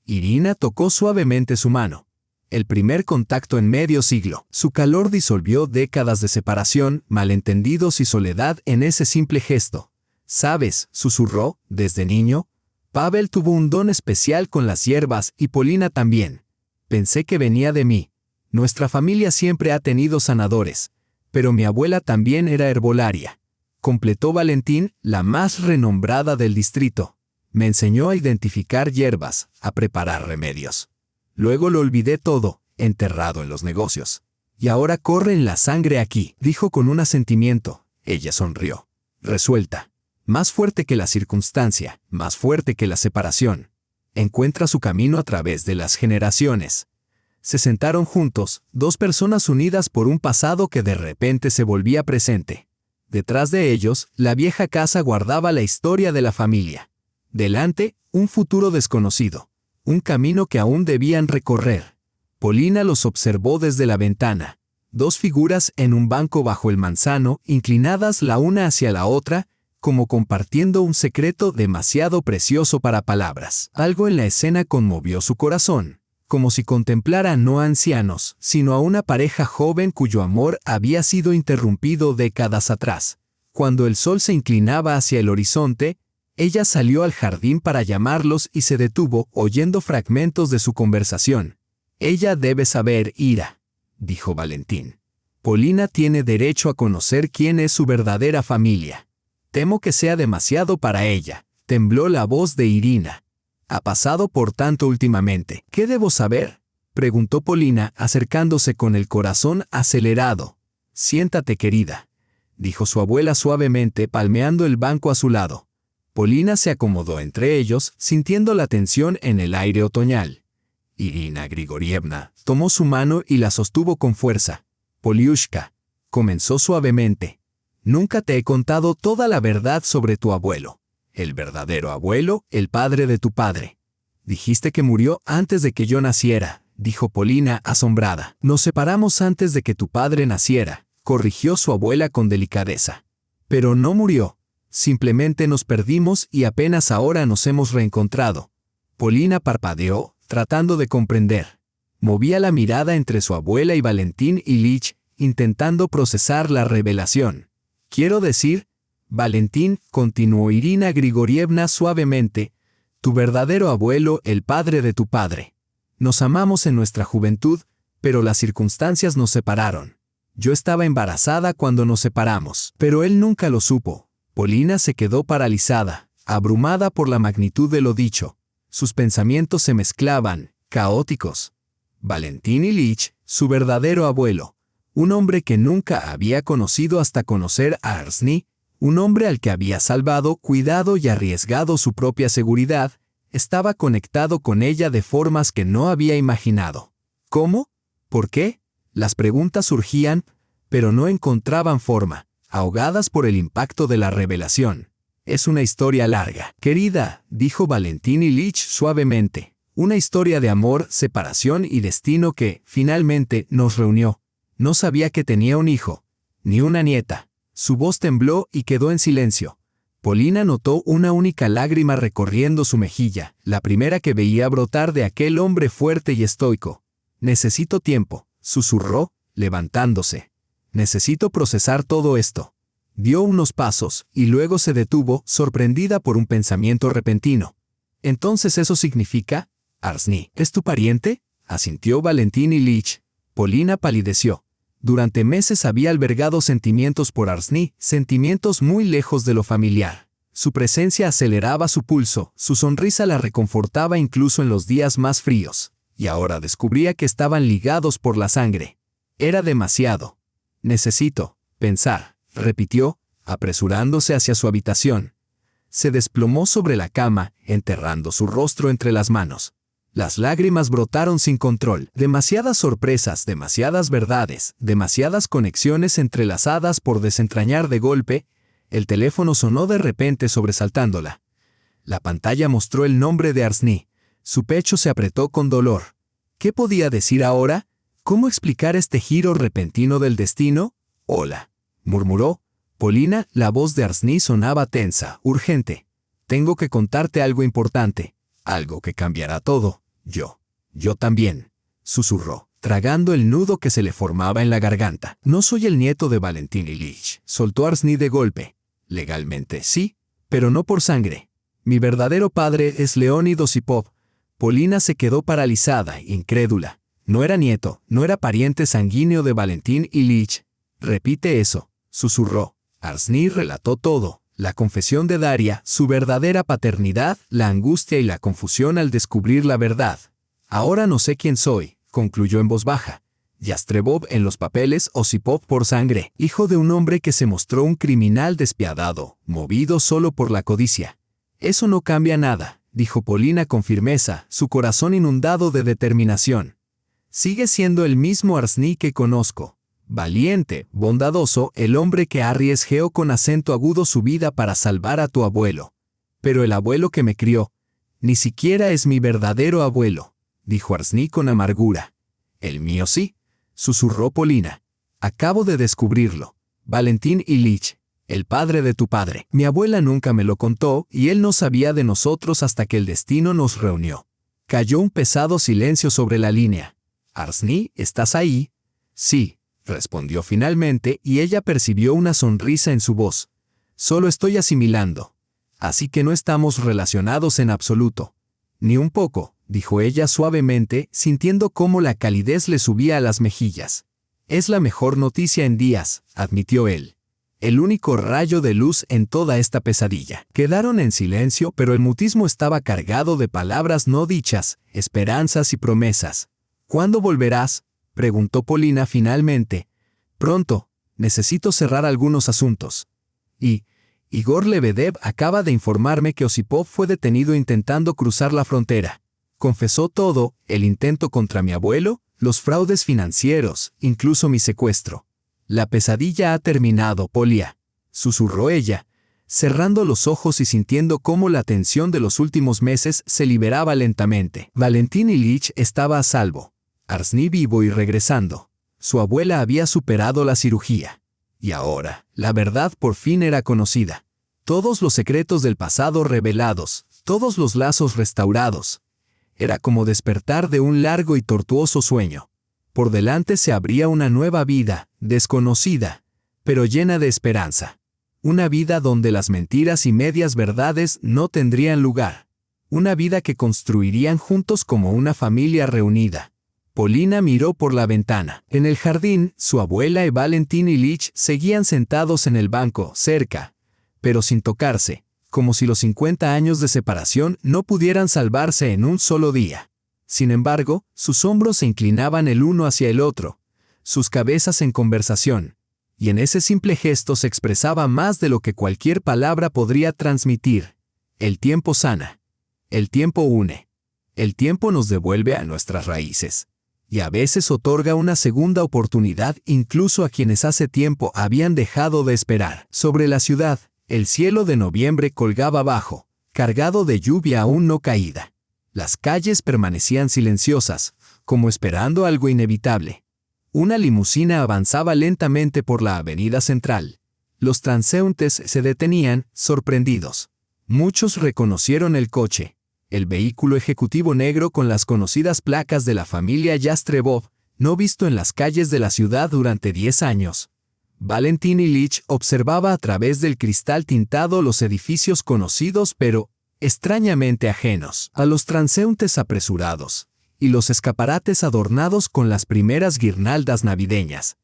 Irina tocó suavemente su mano. El primer contacto en medio siglo. Su calor disolvió décadas de separación, malentendidos y soledad en ese simple gesto. ¿Sabes?, susurró, desde niño. Pavel tuvo un don especial con las hierbas y Polina también. Pensé que venía de mí. Nuestra familia siempre ha tenido sanadores, pero mi abuela también era herbolaria. Completó Valentín, la más renombrada del distrito. Me enseñó a identificar hierbas, a preparar remedios. Luego lo olvidé todo, enterrado en los negocios. Y ahora corre en la sangre aquí, dijo con un asentimiento. Ella sonrió, resuelta. Más fuerte que la circunstancia, más fuerte que la separación. Encuentra su camino a través de las generaciones. Se sentaron juntos, dos personas unidas por un pasado que de repente se volvía presente. Detrás de ellos, la vieja casa guardaba la historia de la familia. Delante, un futuro desconocido. Un camino que aún debían recorrer. Polina los observó desde la ventana. Dos figuras en un banco bajo el manzano, inclinadas la una hacia la otra, como compartiendo un secreto demasiado precioso para palabras. Algo en la escena conmovió su corazón, como si contemplara no a ancianos, sino a una pareja joven cuyo amor había sido interrumpido décadas atrás. Cuando el sol se inclinaba hacia el horizonte, ella salió al jardín para llamarlos y se detuvo, oyendo fragmentos de su conversación. Ella debe saber, Ira, dijo Valentín. Polina tiene derecho a conocer quién es su verdadera familia. Temo que sea demasiado para ella, tembló la voz de Irina. Ha pasado por tanto últimamente. ¿Qué debo saber?, preguntó Polina, acercándose con el corazón acelerado. Siéntate, querida, dijo su abuela suavemente, palmeando el banco a su lado. Polina se acomodó entre ellos, sintiendo la tensión en el aire otoñal. Irina Grigorievna tomó su mano y la sostuvo con fuerza. Poliushka, comenzó suavemente. Nunca te he contado toda la verdad sobre tu abuelo. El verdadero abuelo, el padre de tu padre. Dijiste que murió antes de que yo naciera, dijo Polina, asombrada. Nos separamos antes de que tu padre naciera, corrigió su abuela con delicadeza. Pero no murió. Simplemente nos perdimos y apenas ahora nos hemos reencontrado. Polina parpadeó, tratando de comprender. Movía la mirada entre su abuela y Valentín Ilich, intentando procesar la revelación. Quiero decir, Valentín, continuó Irina Grigorievna suavemente, tu verdadero abuelo, el padre de tu padre. Nos amamos en nuestra juventud, pero las circunstancias nos separaron. Yo estaba embarazada cuando nos separamos, pero él nunca lo supo. Polina se quedó paralizada, abrumada por la magnitud de lo dicho. Sus pensamientos se mezclaban, caóticos. Valentín Ilich, su verdadero abuelo, un hombre que nunca había conocido hasta conocer a Arsny, un hombre al que había salvado, cuidado y arriesgado su propia seguridad, estaba conectado con ella de formas que no había imaginado. ¿Cómo? ¿Por qué? Las preguntas surgían, pero no encontraban forma, ahogadas por el impacto de la revelación. Es una historia larga, querida, dijo Valentín Ilich suavemente. Una historia de amor, separación y destino que, finalmente, nos reunió. No sabía que tenía un hijo, ni una nieta. Su voz tembló y quedó en silencio. Polina notó una única lágrima recorriendo su mejilla, la primera que veía brotar de aquel hombre fuerte y estoico. Necesito tiempo, susurró, levantándose. Necesito procesar todo esto. Dio unos pasos y luego se detuvo, sorprendida por un pensamiento repentino. ¿Entonces eso significa? Arsny, ¿es tu pariente?, asintió Valentín Ilich. Polina palideció. Durante meses había albergado sentimientos por Arsny, sentimientos muy lejos de lo familiar. Su presencia aceleraba su pulso, su sonrisa la reconfortaba incluso en los días más fríos. Y ahora descubría que estaban ligados por la sangre. Era demasiado. Necesito pensar, repitió, apresurándose hacia su habitación. Se desplomó sobre la cama, enterrando su rostro entre las manos. Las lágrimas brotaron sin control. Demasiadas sorpresas, demasiadas verdades, demasiadas conexiones entrelazadas por desentrañar de golpe. El teléfono sonó de repente sobresaltándola. La pantalla mostró el nombre de Arsny. Su pecho se apretó con dolor. ¿Qué podía decir ahora? ¿Cómo explicar este giro repentino del destino? Hola, murmuró. Polina, la voz de Arsny sonaba tensa, urgente. Tengo que contarte algo importante, algo que cambiará todo. Yo también. susurró, tragando el nudo que se le formaba en la garganta. No soy el nieto de Valentín Ilich, soltó Arsní de golpe. Legalmente sí, pero no por sangre. Mi verdadero padre es Leónido Osipov. Polina se quedó paralizada, incrédula. No era nieto, no era pariente sanguíneo de Valentín Ilich. Repite eso, susurró. Arsní relató todo. La confesión de Daria, su verdadera paternidad, la angustia y la confusión al descubrir la verdad. Ahora no sé quién soy, concluyó en voz baja. Yastrebov en los papeles, Osipov por sangre, hijo de un hombre que se mostró un criminal despiadado, movido solo por la codicia. Eso no cambia nada, dijo Polina con firmeza, su corazón inundado de determinación. Sigue siendo el mismo Arsní que conozco. Valiente, bondadoso, el hombre que arriesgó con acento agudo su vida para salvar a tu abuelo. Pero el abuelo que me crió, ni siquiera es mi verdadero abuelo, dijo Arsní con amargura. El mío sí, susurró Polina. Acabo de descubrirlo. Valentín Ilich, el padre de tu padre. Mi abuela nunca me lo contó y él no sabía de nosotros hasta que el destino nos reunió. Cayó un pesado silencio sobre la línea. Arsní, ¿estás ahí? Sí, respondió finalmente y ella percibió una sonrisa en su voz. Solo estoy asimilando. Así que no estamos relacionados en absoluto. Ni un poco, dijo ella suavemente, sintiendo cómo la calidez le subía a las mejillas. Es la mejor noticia en días, admitió él. El único rayo de luz en toda esta pesadilla. Quedaron en silencio, pero el mutismo estaba cargado de palabras no dichas, esperanzas y promesas. ¿Cuándo volverás?, preguntó Polina finalmente. Pronto, necesito cerrar algunos asuntos. Y Igor Lebedev acaba de informarme que Osipov fue detenido intentando cruzar la frontera. Confesó todo, el intento contra mi abuelo, los fraudes financieros, incluso mi secuestro. La pesadilla ha terminado, Polia, susurró ella, cerrando los ojos y sintiendo cómo la tensión de los últimos meses se liberaba lentamente. Valentín Ilich estaba a salvo. Arsní vivo y regresando. Su abuela había superado la cirugía. Y ahora, la verdad por fin era conocida. Todos los secretos del pasado revelados, todos los lazos restaurados. Era como despertar de un largo y tortuoso sueño. Por delante se abría una nueva vida, desconocida, pero llena de esperanza. Una vida donde las mentiras y medias verdades no tendrían lugar. Una vida que construirían juntos como una familia reunida. Polina miró por la ventana. En el jardín, su abuela y Valentín Ilich seguían sentados en el banco, cerca, pero sin tocarse, como si los 50 años de separación no pudieran salvarse en un solo día. Sin embargo, sus hombros se inclinaban el uno hacia el otro, sus cabezas en conversación, y en ese simple gesto se expresaba más de lo que cualquier palabra podría transmitir. El tiempo sana. El tiempo une. El tiempo nos devuelve a nuestras raíces. Y a veces otorga una segunda oportunidad incluso a quienes hace tiempo habían dejado de esperar. Sobre la ciudad, el cielo de noviembre colgaba bajo, cargado de lluvia aún no caída. Las calles permanecían silenciosas, como esperando algo inevitable. Una limusina avanzaba lentamente por la avenida central. Los transeúntes se detenían, sorprendidos. Muchos reconocieron el coche. El vehículo ejecutivo negro con las conocidas placas de la familia Yastrebov, no visto en las calles de la ciudad durante 10 años. Valentín Ilich observaba a través del cristal tintado los edificios conocidos pero, extrañamente ajenos, a los transeúntes apresurados, y los escaparates adornados con las primeras guirnaldas navideñas.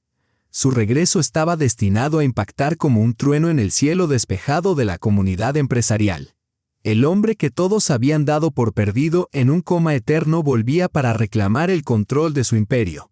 Su regreso estaba destinado a impactar como un trueno en el cielo despejado de la comunidad empresarial. El hombre que todos habían dado por perdido en un coma eterno volvía para reclamar el control de su imperio.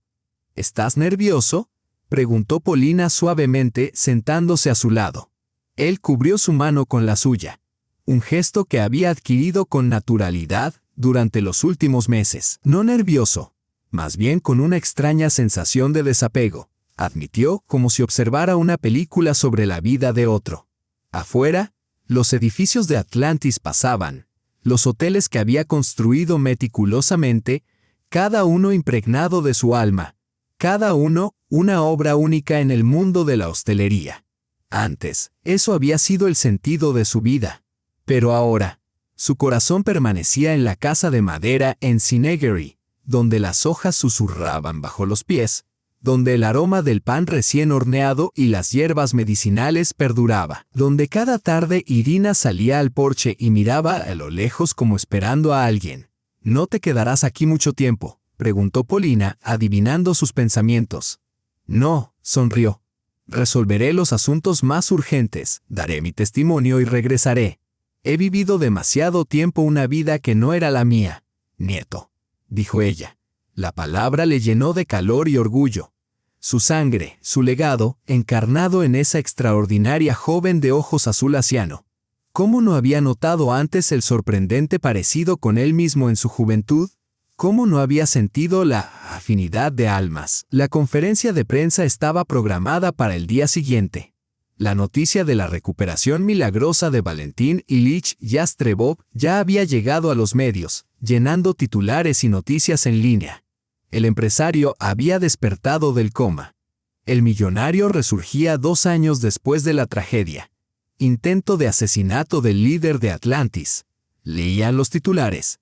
¿Estás nervioso?, preguntó Polina suavemente, sentándose a su lado. Él cubrió su mano con la suya, un gesto que había adquirido con naturalidad durante los últimos meses. No nervioso, más bien con una extraña sensación de desapego, admitió como si observara una película sobre la vida de otro. Afuera, los edificios de Atlantis pasaban, los hoteles que había construido meticulosamente, cada uno impregnado de su alma, cada uno una obra única en el mundo de la hostelería. Antes, eso había sido el sentido de su vida. Pero ahora, su corazón permanecía en la casa de madera en Sinegeri, donde las hojas susurraban bajo los pies, donde el aroma del pan recién horneado y las hierbas medicinales perduraba, donde cada tarde Irina salía al porche y miraba a lo lejos como esperando a alguien. «¿No te quedarás aquí mucho tiempo?», preguntó Polina, adivinando sus pensamientos. «No», sonrió. «Resolveré los asuntos más urgentes, daré mi testimonio y regresaré. He vivido demasiado tiempo una vida que no era la mía, nieto», dijo ella. La palabra le llenó de calor y orgullo. Su sangre, su legado, encarnado en esa extraordinaria joven de ojos azul asiano. ¿Cómo no había notado antes el sorprendente parecido con él mismo en su juventud? ¿Cómo no había sentido la afinidad de almas? La conferencia de prensa estaba programada para el día siguiente. La noticia de la recuperación milagrosa de Valentín Ilich Yastrebov ya había llegado a los medios, llenando titulares y noticias en línea. El empresario había despertado del coma. El millonario resurgía 2 años después de la tragedia. Intento de asesinato del líder de Atlantis. Leían los titulares.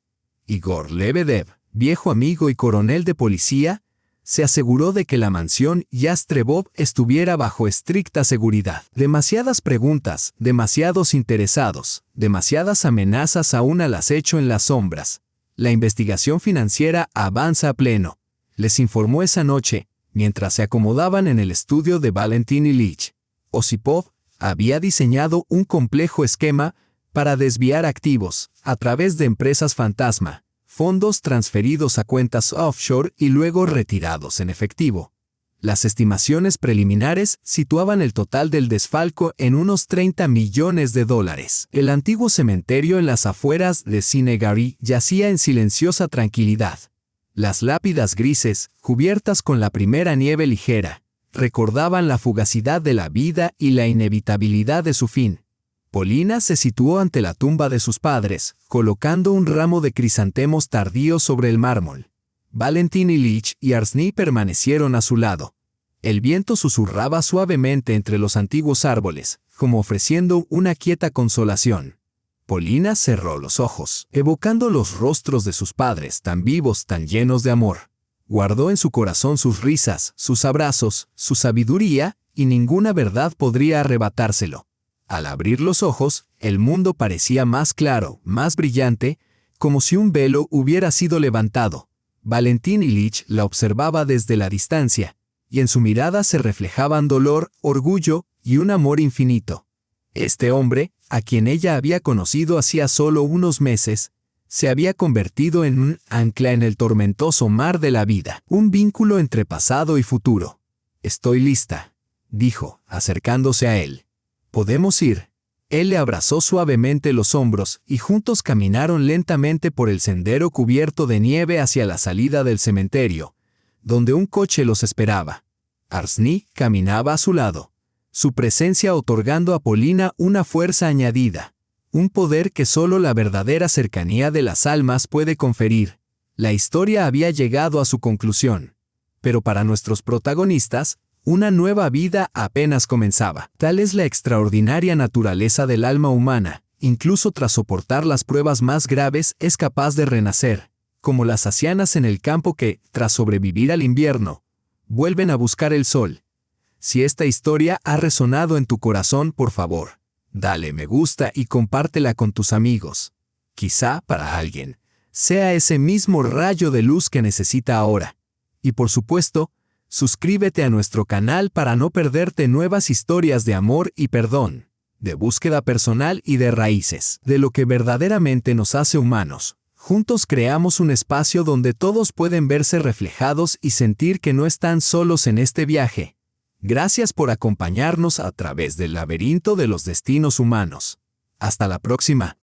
Igor Lebedev, viejo amigo y coronel de policía, se aseguró de que la mansión Yastrebov estuviera bajo estricta seguridad. Demasiadas preguntas, demasiados interesados, demasiadas amenazas aún al acecho en las sombras. La investigación financiera avanza a pleno, les informó esa noche, mientras se acomodaban en el estudio de Valentín Ilich. Osipov había diseñado un complejo esquema para desviar activos a través de empresas fantasma, fondos transferidos a cuentas offshore y luego retirados en efectivo. Las estimaciones preliminares situaban el total del desfalco en unos $30 millones. El antiguo cementerio en las afueras de Sinegari yacía en silenciosa tranquilidad. Las lápidas grises, cubiertas con la primera nieve ligera, recordaban la fugacidad de la vida y la inevitabilidad de su fin. Polina se situó ante la tumba de sus padres, colocando un ramo de crisantemos tardíos sobre el mármol. Valentín Ilich y Arsny permanecieron a su lado. El viento susurraba suavemente entre los antiguos árboles, como ofreciendo una quieta consolación. Polina cerró los ojos, evocando los rostros de sus padres tan vivos, tan llenos de amor. Guardó en su corazón sus risas, sus abrazos, su sabiduría, y ninguna verdad podría arrebatárselo. Al abrir los ojos, el mundo parecía más claro, más brillante, como si un velo hubiera sido levantado. Valentín Ilich la observaba desde la distancia, y en su mirada se reflejaban dolor, orgullo y un amor infinito. Este hombre, a quien ella había conocido hacía solo unos meses, se había convertido en un ancla en el tormentoso mar de la vida, un vínculo entre pasado y futuro. «Estoy lista», dijo, acercándose a él. «¿Podemos ir?». Él le abrazó suavemente los hombros y juntos caminaron lentamente por el sendero cubierto de nieve hacia la salida del cementerio, donde un coche los esperaba. Arsny caminaba a su lado, su presencia otorgando a Polina una fuerza añadida, un poder que solo la verdadera cercanía de las almas puede conferir. La historia había llegado a su conclusión, pero para nuestros protagonistas, una nueva vida apenas comenzaba. Tal es la extraordinaria naturaleza del alma humana, incluso tras soportar las pruebas más graves es capaz de renacer, como las asianas en el campo que, tras sobrevivir al invierno, vuelven a buscar el sol. Si esta historia ha resonado en tu corazón, por favor, dale me gusta y compártela con tus amigos. Quizá, para alguien, sea ese mismo rayo de luz que necesita ahora. Y por supuesto, suscríbete a nuestro canal para no perderte nuevas historias de amor y perdón, de búsqueda personal y de raíces, de lo que verdaderamente nos hace humanos. Juntos creamos un espacio donde todos pueden verse reflejados y sentir que no están solos en este viaje. Gracias por acompañarnos a través del laberinto de los destinos humanos. Hasta la próxima.